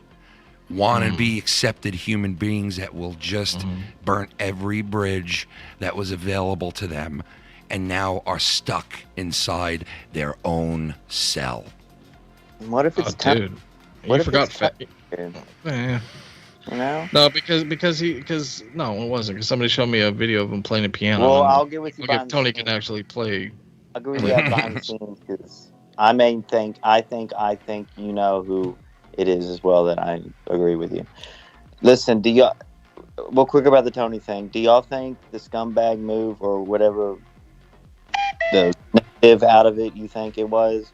want to be accepted human beings that will just burn every bridge that was available to them and now are stuck inside their own cell. What if it's dude? You forgot No, because no, it wasn't. Because somebody showed me a video of him playing a piano. Well, I'll get with you. Tony can actually play. I'll agree with you behind the scenes because I think you know who it is as well. That I agree with you. Listen, well, quick about the Tony thing. Do y'all think the scumbag move or whatever the negative out of it you think it was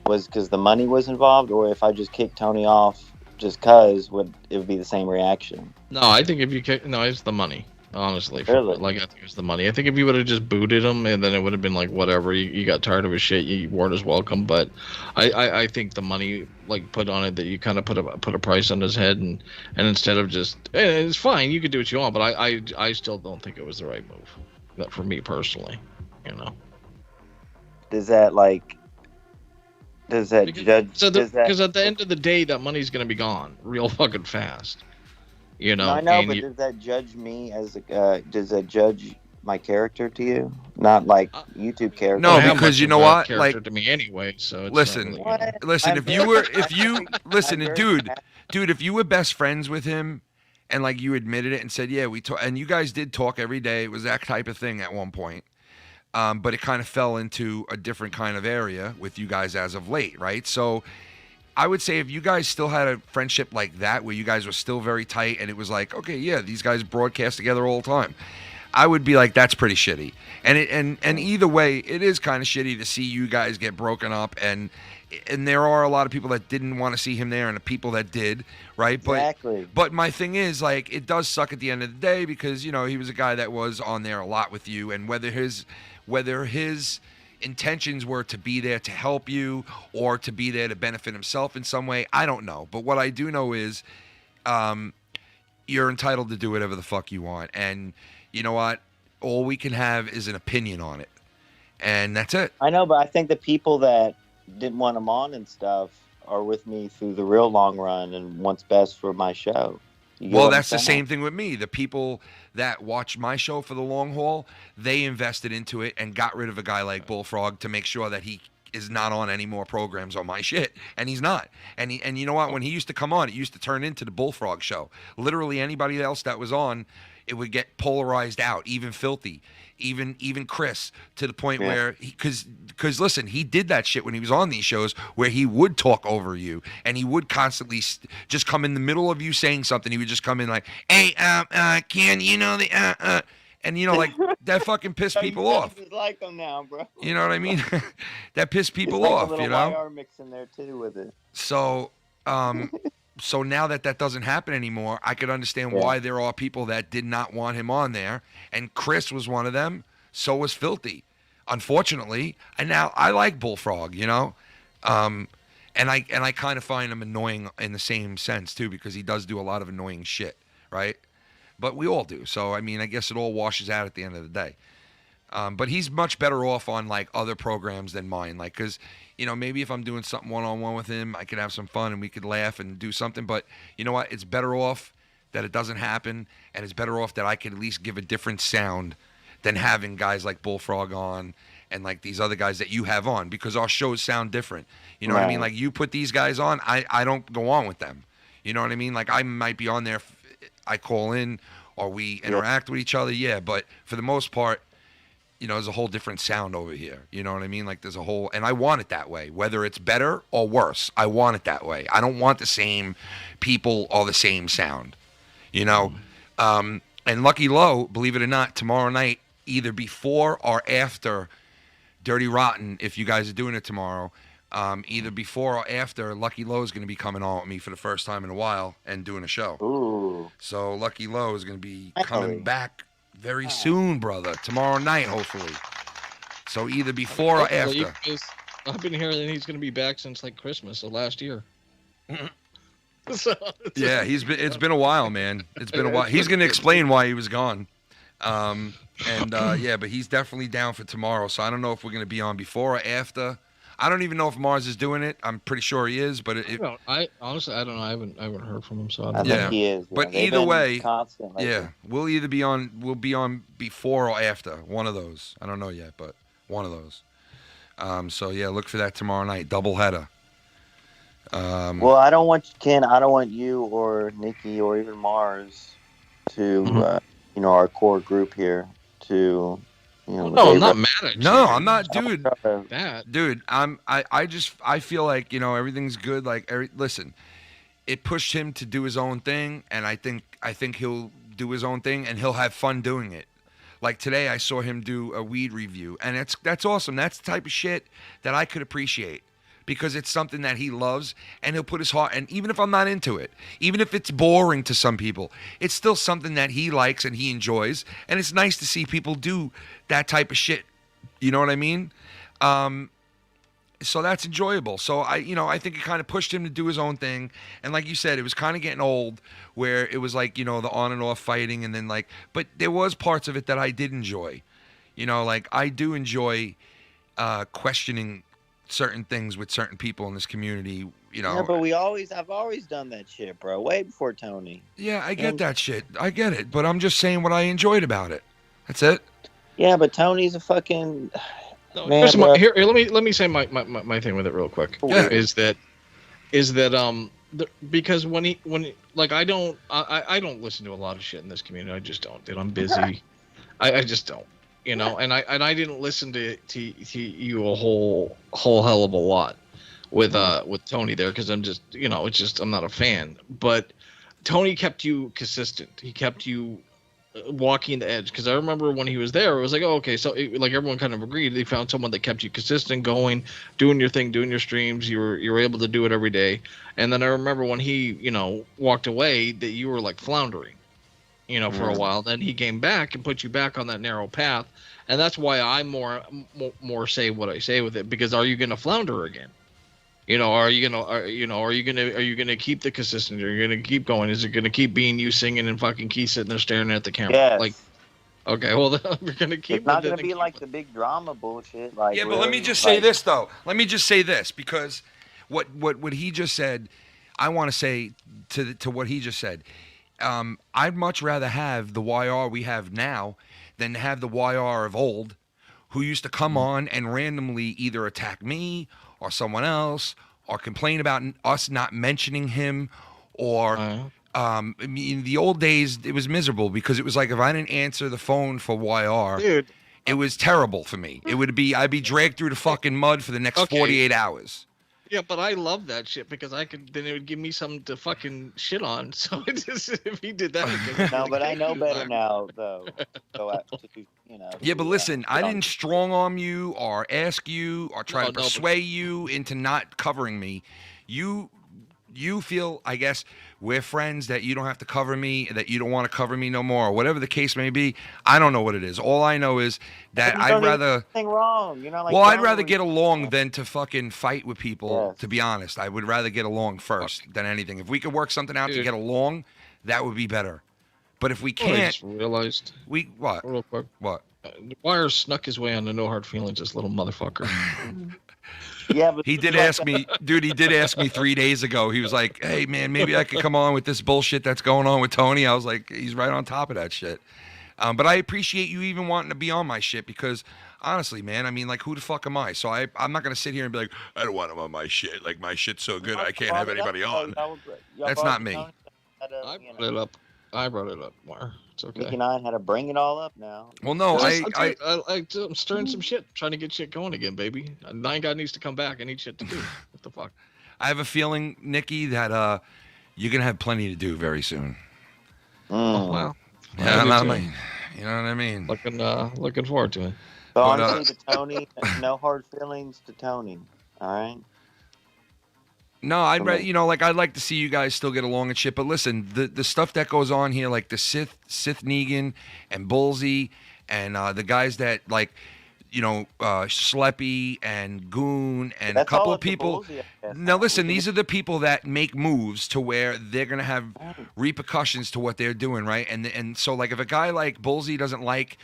because the money was involved, or if I just kicked Tony off just cause it would be the same reaction? No, I think if you it's the money. Honestly, really? I think it's the money. I think if you would have just booted him, and then it would have been like whatever. You got tired of his shit. You weren't as welcome. But I think the money put on it that you kind of put a price on his head, and instead of just it's fine. You could do what you want, but I still don't think it was the right move. That for me personally, Does that judge? Because at the end of the day, that money's gonna be gone real fucking fast. I know, but does that judge me does that judge my character to you? Not like YouTube character. No, because you know what? Character to me anyway. So it's listen, listen. If you were best friends with him, and you admitted it and said, yeah, we talk, and you guys did talk every day. It was that type of thing at one point. But it kind of fell into a different kind of area with you guys as of late, right? So I would say if you guys still had a friendship like that, where you guys were still very tight, and it was like, okay, yeah, these guys broadcast together all the time, I would be like, that's pretty shitty. And either way, it is kind of shitty to see you guys get broken up, and there are a lot of people that didn't want to see him there, and the people that did, right? Exactly. But my thing is, it does suck at the end of the day because he was a guy that was on there a lot with you, and whether his intentions were to be there to help you or to be there to benefit himself in some way, I don't know. But what I do know is you're entitled to do whatever the fuck you want. And you know what? All we can have is an opinion on it. And that's it. I know, but I think the people that didn't want him on and stuff are with me through the real long run and what's best for my show. Well, that's the same thing with me. The people that watch my show for the long haul, they invested into it and got rid of a guy like BULLFROG to make sure that he is not on any more programs on my shit, and he's not. And you know what? When he used to come on, it used to turn into the Bullfrog show. Literally anybody else that was on, it would get polarized out, even Filthy, even Chris, to the point where, because listen, he did that shit when he was on these shows where he would talk over you, and he would constantly just come in the middle of you saying something. He would just come in like, hey, can you know the, and you know, like, that fucking pissed people off. Just like him now, bro. You know what I mean? That pissed people like off, a little you know? YR mix in there too with it. So, so now that doesn't happen anymore, I could understand why there are people that did not want him on there, and Chris was one of them. So was Filthy, unfortunately. And now I like Bullfrog, you know, and I kind of find him annoying in the same sense too, because he does do a lot of annoying shit, right? But we all do. So I mean, I guess it all washes out at the end of the day. But he's much better off on like other programs than mine, like, because, you know, maybe if I'm doing something one-on-one with him, I could have some fun and we could laugh and do something. But you know what? It's better off that it doesn't happen, and it's better off that I could at least give a different sound than having guys like Bullfrog on and like these other guys that you have on, because our shows sound different. You know what I mean? Like, you put these guys on, I don't go on with them. You know what I mean? Like, I might be on there, I call in or we interact with each other, but for the most part, you know, there's a whole different sound over here. You know what I mean? Like, there's a whole, and I want it that way, whether it's better or worse. I want it that way. I don't want the same people or the same sound, you know? And Lucky Low, believe it or not, tomorrow night, either before or after Dirty Rotten, if you guys are doing it tomorrow, either before or after, Lucky Low is going to be coming on with me for the first time in a while and doing a show. Ooh. So Lucky Low is going to be coming back very soon, brother. Tomorrow night, hopefully. So either before or after. I've been hearing that he's going to be back since like Christmas of last year. So, yeah, it's been a while, man. It's been a while. He's going to explain why he was gone. But he's definitely down for tomorrow. So I don't know if we're going to be on before or after. I don't even know if Mars is doing it. I'm pretty sure he is, but I honestly don't know. I haven't heard from him, so I think he is. Yeah. But either way, we'll either be on. We'll be on before or after. One of those. I don't know yet, but one of those. So yeah, look for that tomorrow night. Double header. Well, I don't want Ken. I don't want you or Nicky or even Mars to, our core group here to. No, I'm not mad at you. No, I'm not, dude. Dude, I feel like, everything's good. Like, listen, it pushed him to do his own thing, and I think he'll do his own thing, and he'll have fun doing it. Like today, I saw him do a weed review, and that's awesome. That's the type of shit that I could appreciate, because it's something that he loves, and he'll put his heart. And even if I'm not into it, even if it's boring to some people, it's still something that he likes and he enjoys. And it's nice to see people do that type of shit. You know what I mean? So that's enjoyable. So I think it kind of pushed him to do his own thing. And like you said, it was kind of getting old, where it was like, the on and off fighting, and then but there was parts of it that I did enjoy. Like, I do enjoy questioning certain things with certain people in this community, Yeah, but I've always done that shit, bro. Way before Tony. Yeah, I get that shit. I get it. But I'm just saying what I enjoyed about it. That's it. Yeah, but Tony's a fucking man. Here, let me say my thing with it real quick. Yeah. Is that because when I don't listen to a lot of shit in this community. I just don't, dude. I'm busy. I just don't. And I didn't listen to you a whole hell of a lot with Tony there, because I'm just I'm not a fan. But Tony kept you consistent. He kept you walking the edge, because I remember when he was there, it was like, oh, okay, so everyone kind of agreed they found someone that kept you consistent, going, doing your thing, doing your streams. You were able to do it every day. And then I remember when he walked away, that you were like floundering. For a while. Then he came back and put you back on that narrow path, and that's why I more say what I say with it. Because are you going to flounder again? Are you gonna keep the consistency? Are you gonna keep going? Is it gonna keep being you singing and fucking Keith sitting there staring at the camera? Yes. Like, okay, well, we're gonna keep. It's not gonna be like the big drama bullshit. Like, yeah, but let me just say this though. Let me just say this, because what he just said, I want to say to what he just said. I'd much rather have the YR we have now than have the YR of old, who used to come on and randomly either attack me or someone else or complain about us not mentioning him or I mean, in the old days, it was miserable because it was like if I didn't answer the phone for YR, Dude. It was terrible for me. It would be I'd be dragged through the fucking mud for the next 48 hours. Yeah, but I love that shit because then it would give me something to fucking shit on. So if he did that, no, but I know better now, though. Go out to, you know. Yeah, but listen, I didn't strong arm you or ask you or try to persuade you into not covering me. You feel, I guess, we're friends, that you don't have to cover me, that you don't want to cover me no more, or whatever the case may be. I don't know what it is. All I know is that I'd rather. Anything wrong, you know, like. Well, I'd rather get along than to fucking fight with people. Yes. To be honest, I would rather get along first than anything. If we could work something out to get along, that would be better. But if we can't, I just realized what? Real quick. What? Wire snuck his way on the No Hard Feelings. This little motherfucker. Yeah, but he did ask me, dude. He did ask me 3 days ago. He was like, "Hey, man, maybe I could come on with this bullshit that's going on with Tony." I was like, "He's right on top of that shit." But I appreciate you even wanting to be on my shit because, honestly, man, I mean, like, who the fuck am I? So I'm not gonna sit here and be like, "I don't want him on my shit. Like, my shit's so good, I can't have anybody on." That's not me. I brought it up, Wire. It's okay. Nicky and I had to bring it all up now. Well, no, I'm stirring some shit, trying to get shit going again, baby. Nine guy needs to come back. I need shit to do. What the fuck? I have a feeling, Nicky, that you're gonna have plenty to do very soon. Oh, wow. Yeah, you know what I mean. Looking forward to it. So honestly, to Tony, no hard feelings to Tony. All right. No, I'd like to see you guys still get along and shit. But listen, the stuff that goes on here, like the Sith Negan and Bullsy, and the guys that Schleppy and Goon and a couple of people. Now listen, these are the people that make moves to where they're gonna have repercussions to what they're doing, right? And so like if a guy like Bullsy doesn't like,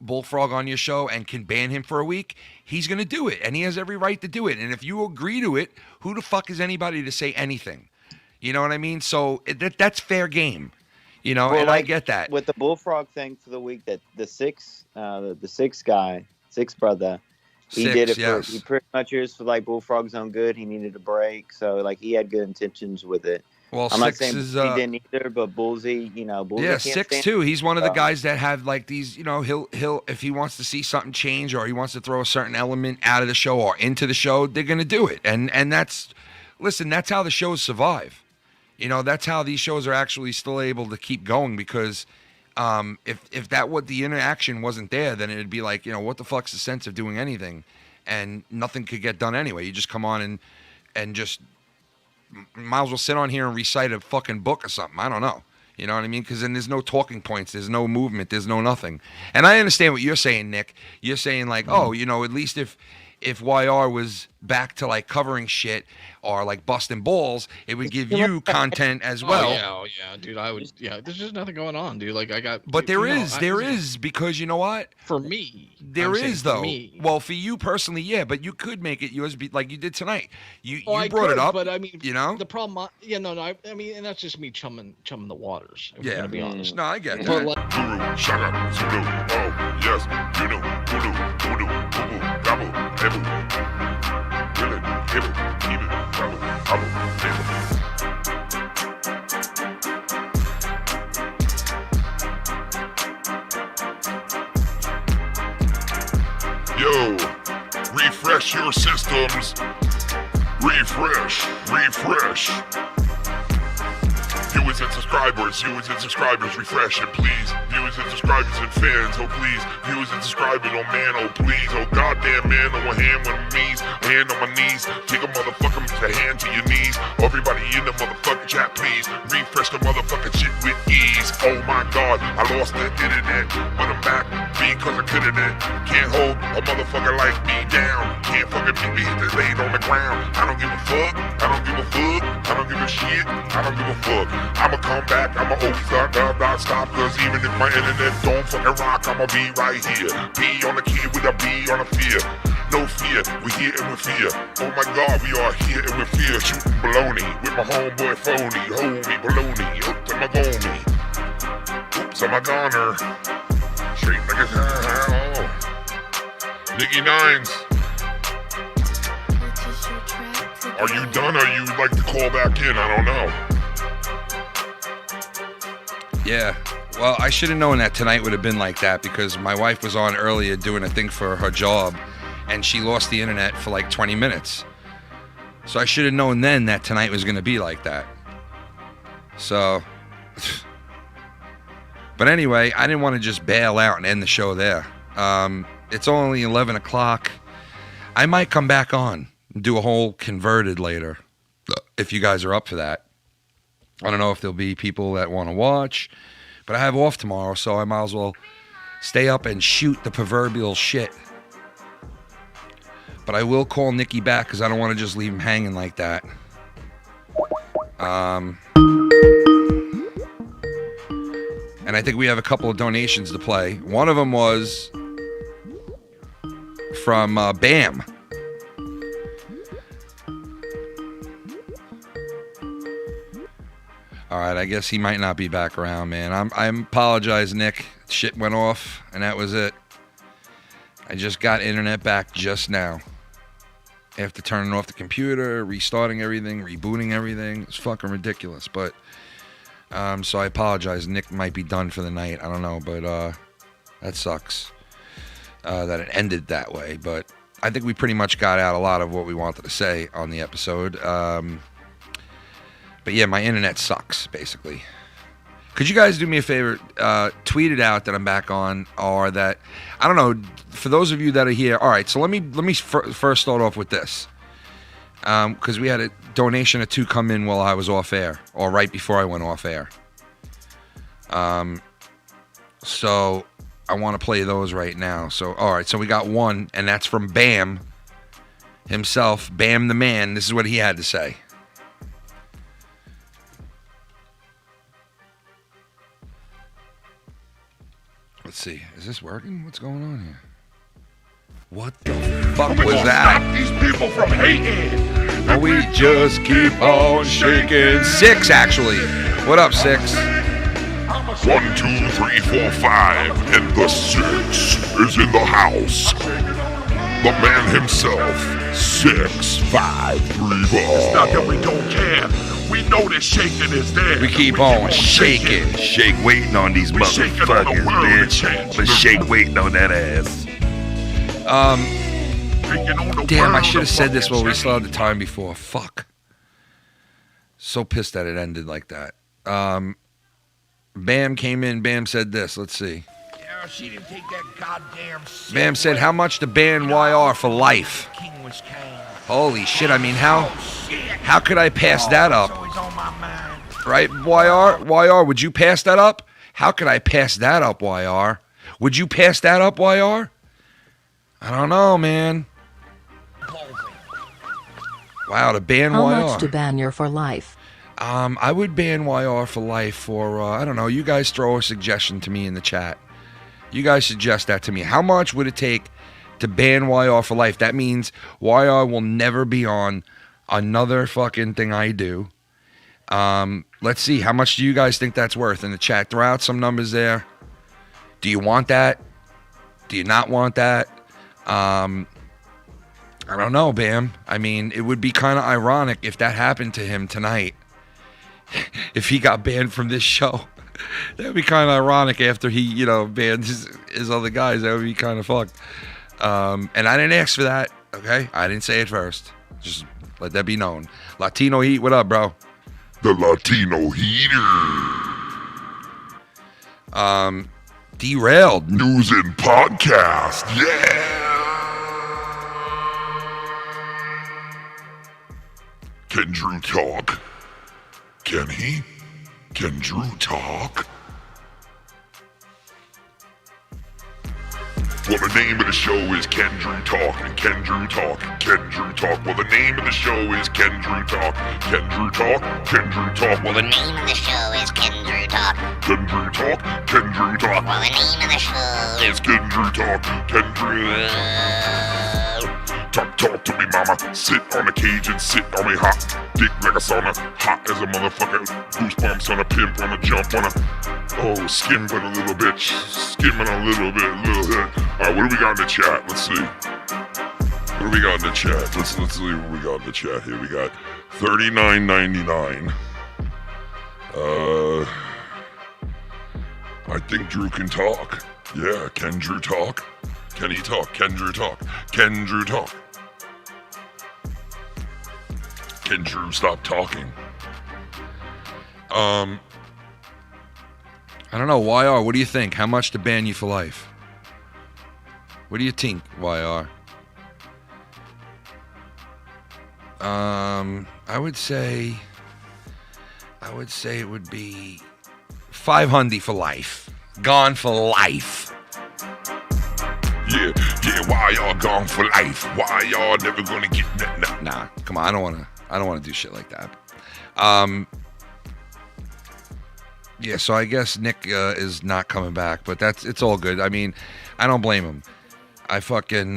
Bullfrog on your show and can ban him for a week, he's going to do it. And he has every right to do it. And if you agree to it, who the fuck is anybody to say anything? You know what I mean? So that's fair game, and I get that. With the Bullfrog thing for the week, that the sixth brother, he did it for, he pretty much is for like Bullfrog's own good. He needed a break. So like he had good intentions with it. Well, I'm not saying he didn't either, but Bullsy, Bullsy Six too. He's one of the guys that have like these, he'll if he wants to see something change or he wants to throw a certain element out of the show or into the show, they're gonna do it. And that's how the shows survive. That's how these shows are actually still able to keep going because if the interaction wasn't there, then it'd be like, what the fuck's the sense of doing anything? And nothing could get done anyway. You just come on and just might as well sit on here and recite a fucking book or something. I don't know. You know what I mean? Because then there's no talking points. There's no movement. There's no nothing. And I understand what you're saying, Nick. You're saying like, at least if YR was back to like covering shit or like busting balls, it would give you content as well. Oh yeah, dude. I would. Yeah, there's just nothing going on, dude. Like I got. But there is because you know what? For me, there is though. Well, for you personally, yeah. But you could make it yours, like you did tonight. You brought it up, but I mean, the problem. I mean, and that's just me chumming the waters. If we're gonna be honest. No, I get that. Guru, shut up, Zulu. Oh yes, you know, voodoo, gobble, ebu, will it, hibble, even, gobble, gobble, Yo, refresh your systems. Refresh. Viewers and subscribers, refresh it, please. Viewers and subscribers and fans, oh please. Viewers and subscribers, oh man, oh please. Oh goddamn man, on one hand with my knees, hand on my knees. Take a motherfucking hand to your knees. Everybody in the motherfucking chat, please. Refresh the motherfucking shit with ease. Oh my god, I lost the internet, but I'm back because I couldn't. Can't hold a motherfucker like me down. Can't fucking beat me, hit the laid on the ground. I don't give a fuck. I don't give a fuck. I don't give a shit. I don't give a fuck. I'ma come back, I'ma not stop, cause even if my internet don't fucking rock, I'ma be right here. B on the key with a B on the fear. No fear, we here and with fear. Oh my god, we are here and with fear. Shooting baloney with my homeboy phony. Hold me, baloney, up to my gony. Oops, I'm a goner. Straight like a Nicky Nines. Are you done or you like to call back in? I don't know. Yeah. Well, I should have known that tonight would have been like that because my wife was on earlier doing a thing for her job and she lost the internet for like 20 minutes. So I should have known then that tonight was going to be like that. So, but anyway, I didn't want to just bail out and end the show there. It's only 11 o'clock. I might come back on and do a whole converted later if you guys are up for that. I don't know if there'll be people that want to watch, but I have off tomorrow, so I might as well stay up and shoot the proverbial shit. But I will call Nicky back because I don't want to just leave him hanging like that. And I think we have a couple of donations to play. One of them was from Bam. All right, I guess he might not be back around, man. I apologize, Nick. Shit went off, and that was it. I just got internet back just now. After turning off the computer, restarting everything, rebooting everything. It's fucking ridiculous. But, so I apologize. Nick might be done for the night. I don't know, but that sucks that it ended that way. But I think we pretty much got out a lot of what we wanted to say on the episode. But yeah, my internet sucks, basically. Could you guys do me a favor? Tweet it out that I'm back on, or that, I don't know, for those of you that are here. All right, so let me first start off with this. Because we had a donation or two come in while I was off air, or right before I went off air. So I want to play those right now. So, all right, so we got one, and that's from Bam himself, Bam the man. This is what he had to say. Let's see. Is this working? What's going on here? What the fuck was that? Stop these people from hating. And we just keep on shaking. 6, actually. What up, 6? 1, 2, 3, 4, 5, and the 6 is in the house. The man himself, 6, 5, 3, 4. It's not that we don't care. We know that shaking is there. We keep on shaking. Shake waiting on these motherfuckers, bitch. But shake waiting on that ass. Damn, I should have said this while we still had the time before. Fuck. So pissed that it ended like that. Bam came in. Bam said this. Let's see. Yeah, she didn't take that goddamn shit. Bam said, how much to ban YR for life? Holy shit, I mean, how could I pass that up? Right, YR, would you pass that up? How could I pass that up, YR? Would you pass that up, YR? I don't know, man. Wow, to ban YR. How much to ban you for life? I would ban YR for life for, I don't know, you guys throw a suggestion to me in the chat. You guys suggest that to me. How much would it take to ban YR for life? That means YR will never be on another fucking thing I do. Let's see. How much do you guys think that's worth in the chat? Throw out some numbers there. Do you want that? Do you not want that? I don't know, Bam. I mean, it would be kind of ironic if that happened to him tonight. If he got banned from this show. That would be kind of ironic after he, banned his other guys. That would be kind of fucked. And I didn't ask for that, okay? I didn't say it first. Just let that be known. Latino Heat, what up, bro? The Latino Heater. Derailed. News and podcast, yeah. Can Drew talk? Can he? Can Drew talk? Well, the name of the show is Can Drew Talk, and Can Drew Talk, Can Drew Talk. Well, the name of the show is Can Drew Talk, Can Drew Talk, Can Drew Talk. Well, the name of the show is Can Drew Talk, Can Drew Talk, Can Drew Talk. Well, the name of the show is Can Drew Talk, Can Drew Talk. Talk to me, mama. I'ma sit on the cage and sit on me hot dick like a sauna, hot as a motherfucker. Goosebumps on a pimp, on a jump, on a skim but a little bitch, skimming a little bit. Alright, what do we got in the chat? Let's see. What do we got in the chat? Let's see what we got in the chat here. We got $39.99. I think Drew can talk. Yeah, can Drew talk? Can he talk? Can Drew talk? Can Drew talk? Can Drew stop talking? I don't know, YR, what do you think? How much to ban you for life? What do you think, YR? I would say it would be $500 for life. Gone for life. Yeah, why y'all gone for life? Why y'all never gonna get nothing? Nah, come on, I don't wanna do shit like that. Yeah, so I guess Nick is not coming back, but it's all good. I mean, I don't blame him. I fucking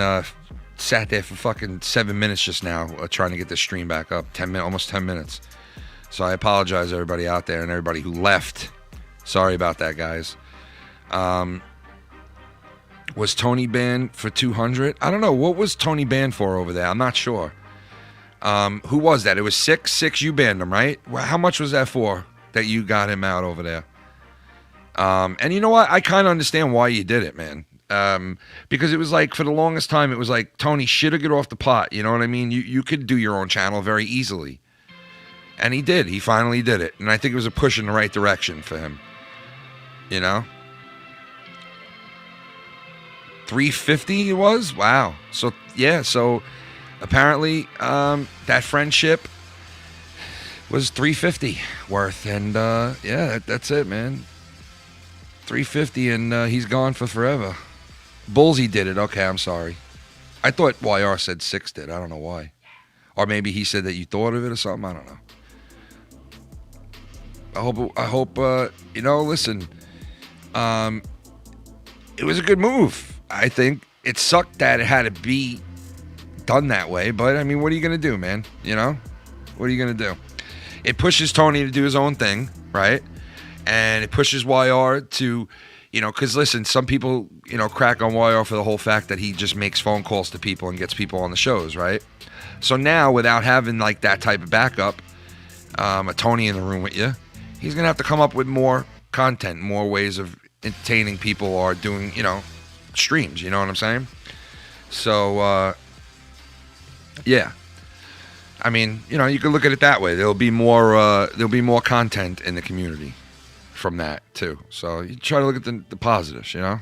sat there for fucking 7 minutes just now trying to get this stream back up. Almost 10 minutes. So I apologize to everybody out there and everybody who left. Sorry about that, guys. Was Tony banned for 200? I don't know. What was Tony banned for over there? I'm not sure. Who was that? It was 6? 6, you banned him, right? Well, how much was that for that you got him out over there? And you know what? I kind of understand why you did it, man. Because it was like, for the longest time, it was like, Tony, shit or get off the pot. You know what I mean? You could do your own channel very easily. And he did. He finally did it. And I think it was a push in the right direction for him. You know? $350 it was? Wow. So, yeah. So, apparently, that friendship was $350 worth. And, yeah, that's it, man. $350 and he's gone for forever. Bullsy did it. Okay, I'm sorry. I thought YR said 6 did. I don't know why. Or maybe he said that you thought of it or something. I don't know. I hope you know, listen, it was a good move. I think it sucked that it had to be done that way, but I mean, what are you going to do, man? You know, what are you going to do? It pushes Tony to do his own thing, right? And it pushes YR to, you know, because listen, some people, you know, crack on YR for the whole fact that he just makes phone calls to people and gets people on the shows, right? So now, without having like that type of backup, a Tony in the room with you, he's going to have to come up with more content, more ways of entertaining people or doing, you know, streams, you know what I'm saying? So, yeah. I mean, you know, you can look at it that way. There'll be more content in the community from that too. So you try to look at the positives, you know?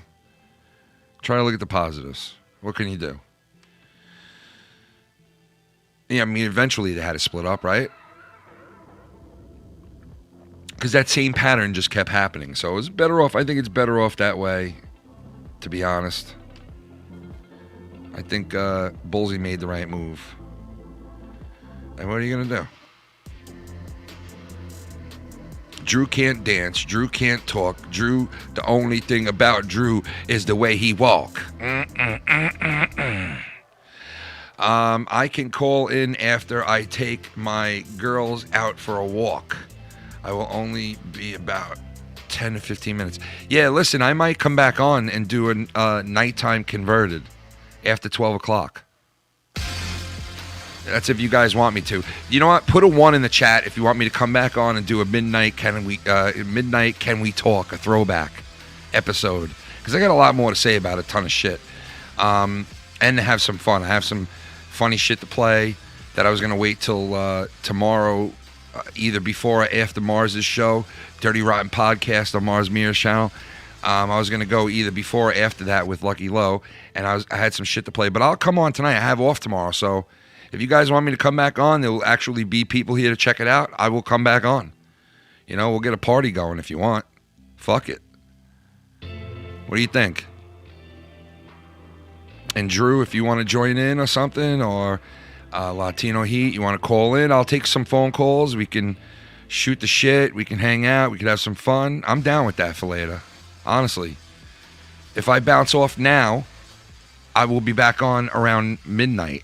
Try to look at the positives. What can you do? Yeah, I mean, eventually they had to split up, right? Because that same pattern just kept happening. So it was better off. I think it's better off that way, to be honest. I think Bullsy made the right move. And what are you going to do? Drew can't dance. Drew can't talk. Drew, the only thing about Drew is the way he walk. I can call in after I take my girls out for a walk. I will only be about 10 to 15 minutes. Yeah, listen, I might come back on and do a nighttime converted after 12 o'clock. That's if you guys want me to. You know what? Put a 1 in the chat if you want me to come back on and do a midnight Can We Talk, a throwback episode. Because I got a lot more to say about a ton of shit. And to have some fun. I have some funny shit to play that I was going to wait till tomorrow, either before or after Mars's show, Dirty Rotten Podcast on Mars Mirror's channel. I was going to go either before or after that with Lucky Low, and I had some shit to play. But I'll come on tonight. I have off tomorrow, so if you guys want me to come back on, there will actually be people here to check it out. I will come back on. You know, we'll get a party going if you want. Fuck it. What do you think? And Drew, if you want to join in or something, or Latino Heat, you want to call in, I'll take some phone calls. We can shoot the shit. We can hang out. We can have some fun. I'm down with that for later. Honestly. If I bounce off now, I will be back on around midnight.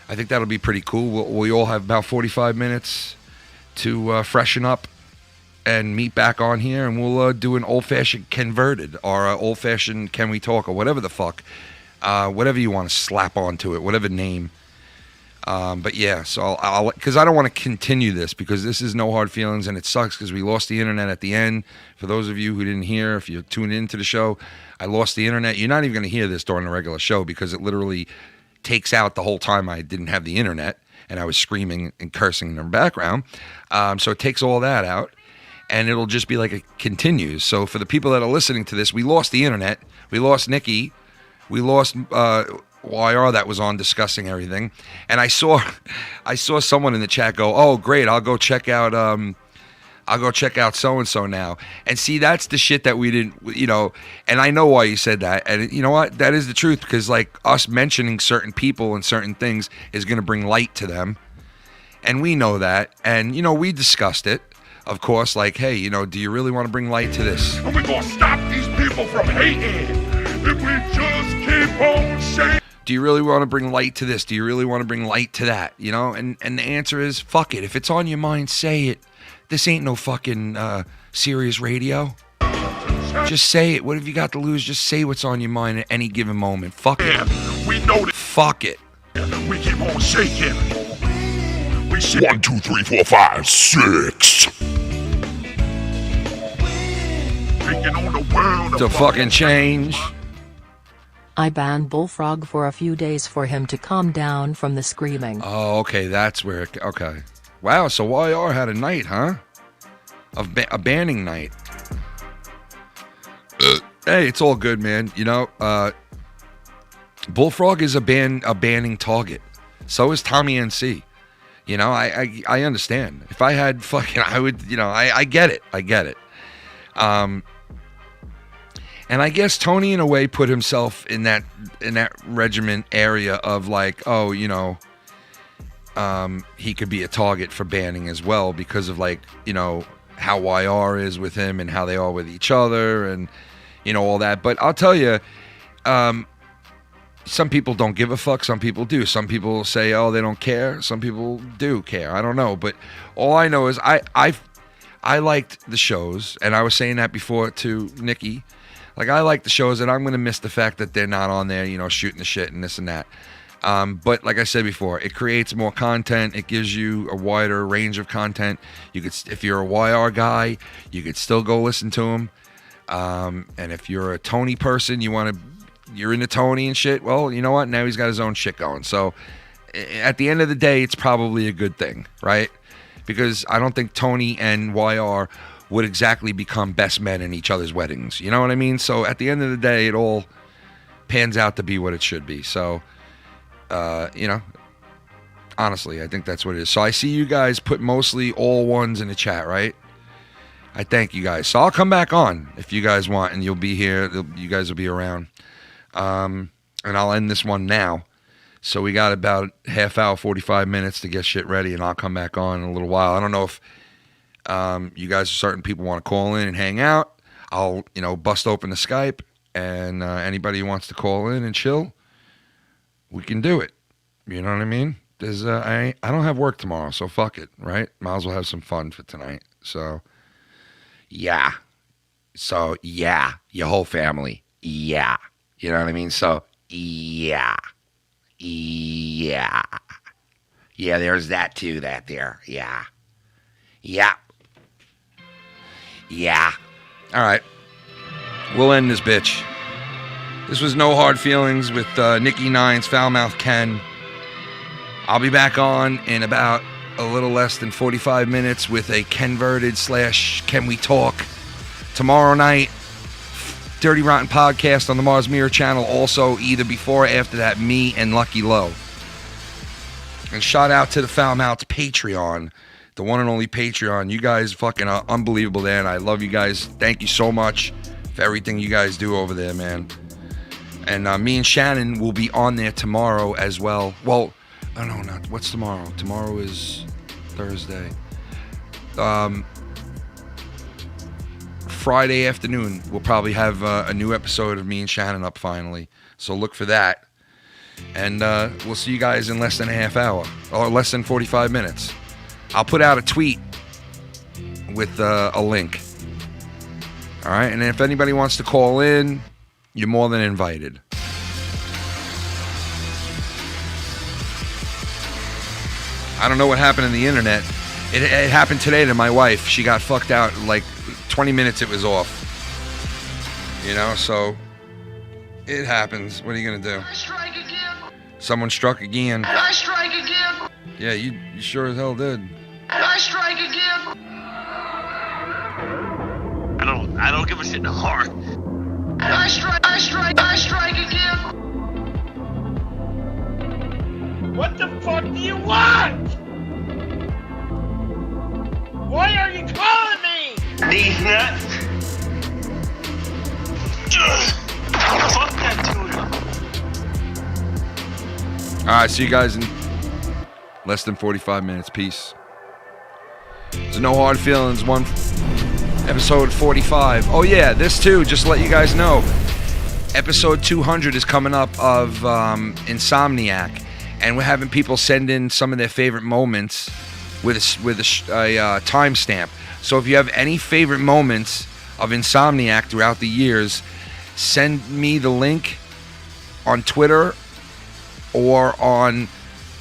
I think that'll be pretty cool. We all have about 45 minutes to freshen up and meet back on here, and we'll do an old-fashioned converted or old-fashioned can we talk or whatever the fuck, whatever you want to slap onto it, whatever name. But yeah, so I'll because I don't want to continue this because this is No Hard Feelings, and it sucks because we lost the internet at the end. For those of you who didn't hear, if you tuned into the show, I lost the internet. You're not even going to hear this during the regular show because it literally takes out the whole time I didn't have the internet and I was screaming and cursing in the background. So it takes all that out, and it'll just be like it continues. So for the people that are listening to this, we lost the internet. We lost Nicky. We lost YR that was on discussing everything. And I saw someone in the chat go, "Oh, great, I'll go check out so-and-so now." And see, that's the shit that we didn't, and I know why you said that. And you know what? That is the truth, because like us mentioning certain people and certain things is going to bring light to them. And we know that. And, we discussed it, of course, like, hey, do you really want to bring light to this? And we're going to stop these people from hating if we just keep on saying. Do you really want to bring light to this? Do you really want to bring light to that? And the answer is, fuck it. If it's on your mind, say it. This ain't no fucking serious radio. Just say it. What have you got to lose? Just say what's on your mind at any given moment. Fuck it. We know that. Fuck it. We keep on shaking. We shake. 1, 2, 3, 4, 5, 6. Taking on the world to fucking change. I banned Bullfrog for a few days for him to calm down from the screaming. Oh, okay, that's where. Okay, wow. So YR had a night, huh? A banning night. Hey, it's all good, man. Bullfrog is a banning target. So is Tommy NC. I understand. If I had fucking, I would. I get it. I get it. And I guess Tony, in a way, put himself in that regiment area of like, oh, he could be a target for banning as well because of like, how YR is with him and how they are with each other and, all that. But I'll tell you, some people don't give a fuck. Some people do. Some people say, oh, they don't care. Some people do care. I don't know. But all I know is I liked the shows, and I was saying that before to Nicky. Like, I like the shows, and I'm going to miss the fact that they're not on there, shooting the shit and this and that. But like I said before, it creates more content. It gives you a wider range of content. You could, if you're a YR guy, you could still go listen to him. And if you're a Tony person, you're into Tony and shit, well, you know what? Now he's got his own shit going. So at the end of the day, it's probably a good thing, right? Because I don't think Tony and YR would exactly become best men in each other's weddings. You know what I mean? So at the end of the day, it all pans out to be what it should be. So, honestly, I think that's what it is. So I see you guys put mostly all ones in the chat, right? I thank you guys. So I'll come back on if you guys want, and you'll be here. You guys will be around. And I'll end this one now. So we got about half hour, 45 minutes to get shit ready, and I'll come back on in a little while. I don't know if you guys, certain people want to call in and hang out. I'll, bust open the Skype, and anybody who wants to call in and chill, we can do it. You know what I mean? There's I don't have work tomorrow, so fuck it, right? Might as well have some fun for tonight. So, yeah. So, yeah, your whole family. Yeah. You know what I mean? So, yeah. Yeah. Yeah, there's that too, that there. Yeah. Yeah. Yeah. All right. We'll end this bitch. This was No Hard Feelings with Nicky Nines, Foulmouth Ken. I'll be back on in about a little less than 45 minutes with a converted / Can We Talk tomorrow night. Dirty Rotten Podcast on the Mars Mirror channel. Also, either before or after that, me and Lucky Low. And shout out to the Foulmouth's Patreon. The one and only Patreon. You guys fucking are unbelievable there, and I love you guys. Thank you so much for everything you guys do over there, man. And me and Shannon will be on there tomorrow as well. Well, I don't know. What's tomorrow? Tomorrow is Thursday. Friday afternoon, we'll probably have a new episode of me and Shannon up finally. So look for that. And we'll see you guys in less than a half hour, or less than 45 minutes. I'll put out a tweet with a link. All right, and if anybody wants to call in, you're more than invited. I don't know what happened in the internet. It happened today to my wife. She got fucked out like 20 minutes it was off. You know, so it happens. What are you going to do? I strike again. Someone struck again. I strike again. Yeah, you sure as hell did. I strike again. I don't give a shit no more. I strike again. What the fuck do you want? Why are you calling me? These nuts. Fuck that tuna. All right, see you guys in less than 45 minutes. Peace. There's no hard feelings. Episode 45. Oh yeah, this too, just to let you guys know. Episode 200 is coming up of Insomniac, and we're having people send in some of their favorite moments with a timestamp. So if you have any favorite moments of Insomniac throughout the years, send me the link on Twitter or on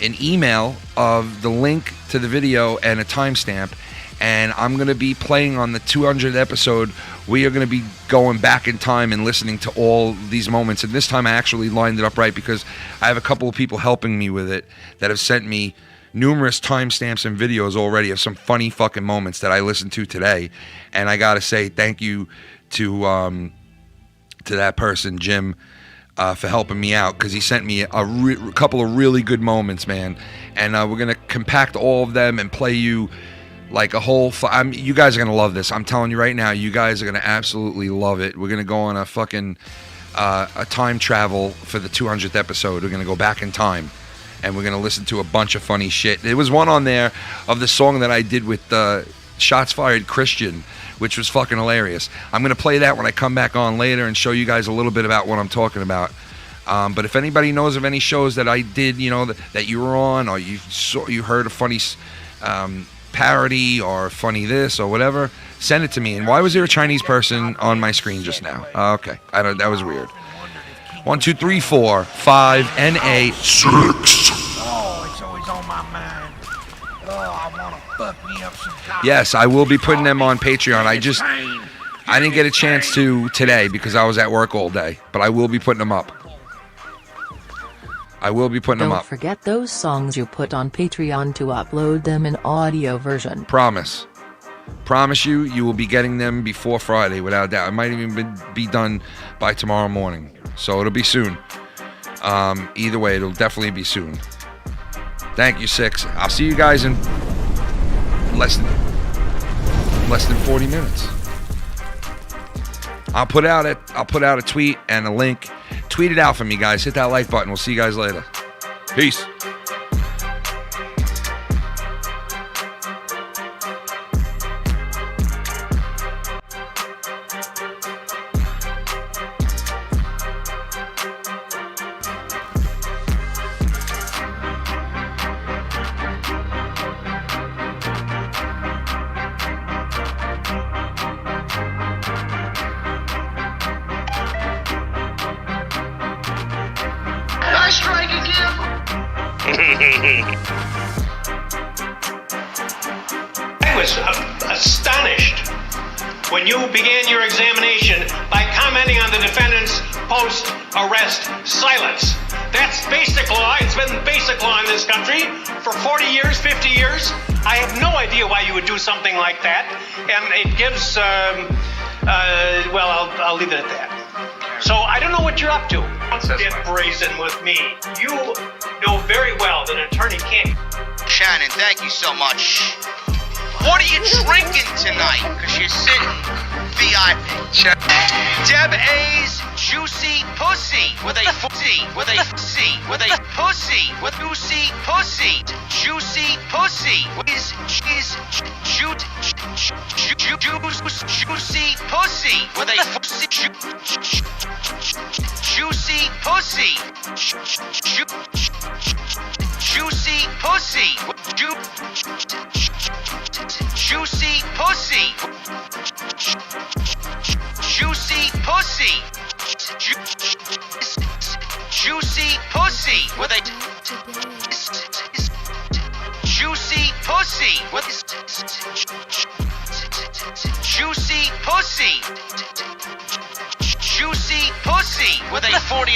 an email of the link to the video and a timestamp. And I'm going to be playing on the 200th episode. We are going to be going back in time and listening to all these moments. And this time I actually lined it up right because I have a couple of people helping me with it that have sent me numerous timestamps and videos already of some funny fucking moments that I listened to today. And I got to say thank you to that person, Jim, for helping me out, because he sent me a couple of really good moments, man. And we're going to compact all of them and play you like a whole... you guys are going to love this. I'm telling you right now, you guys are going to absolutely love it. We're going to go on a fucking a time travel for the 200th episode. We're going to go back in time, and we're going to listen to a bunch of funny shit. There was one on there of the song that I did with Shots Fired Christian, which was fucking hilarious. I'm going to play that when I come back on later and show you guys a little bit about what I'm talking about. But if anybody knows of any shows that I did, you know, that you were on, or you heard a funny parody or funny this or whatever, send it to me. And why was there a Chinese person on my screen just now? Okay, that was weird. 1, 2, 3, 4, 5, NA 6. Oh, it's always on my mind. Oh, I want to fuck me up some coffee. Yes, I will be putting them on Patreon. I didn't get a chance to today because I was at work all day, but I will be putting them up. Don't forget those songs you put on Patreon to upload them in audio version. Promise you will be getting them before Friday, without a doubt. It might even be done by tomorrow morning, so it'll be soon. Either way, it'll definitely be soon. Thank you, 6. I'll see you guys in less than 40 minutes. I'll put out a tweet and a link. Tweet it out for me, guys. Hit that like button. We'll see you guys later. Peace. I was astonished when you began your examination by commenting on the defendant's post-arrest silence. That's basic law. It's been basic law in this country for 40 years, 50 years. I have no idea why you would do something like that. And it gives, well, I'll leave it at that. So I don't know what you're up to. Don't get brazen with me. You know very well that an attorney can't. Shannon, thank you so much. What are you drinking tonight? Because you're sitting VIP. Deb A's Juicy Pussy with a pussy, with a pussy, with a pussy, with juicy pussy, juicy pussy is juicy pussy with a pussy, juicy pussy, juicy pussy with a juicy pussy with juicy pussy with a 40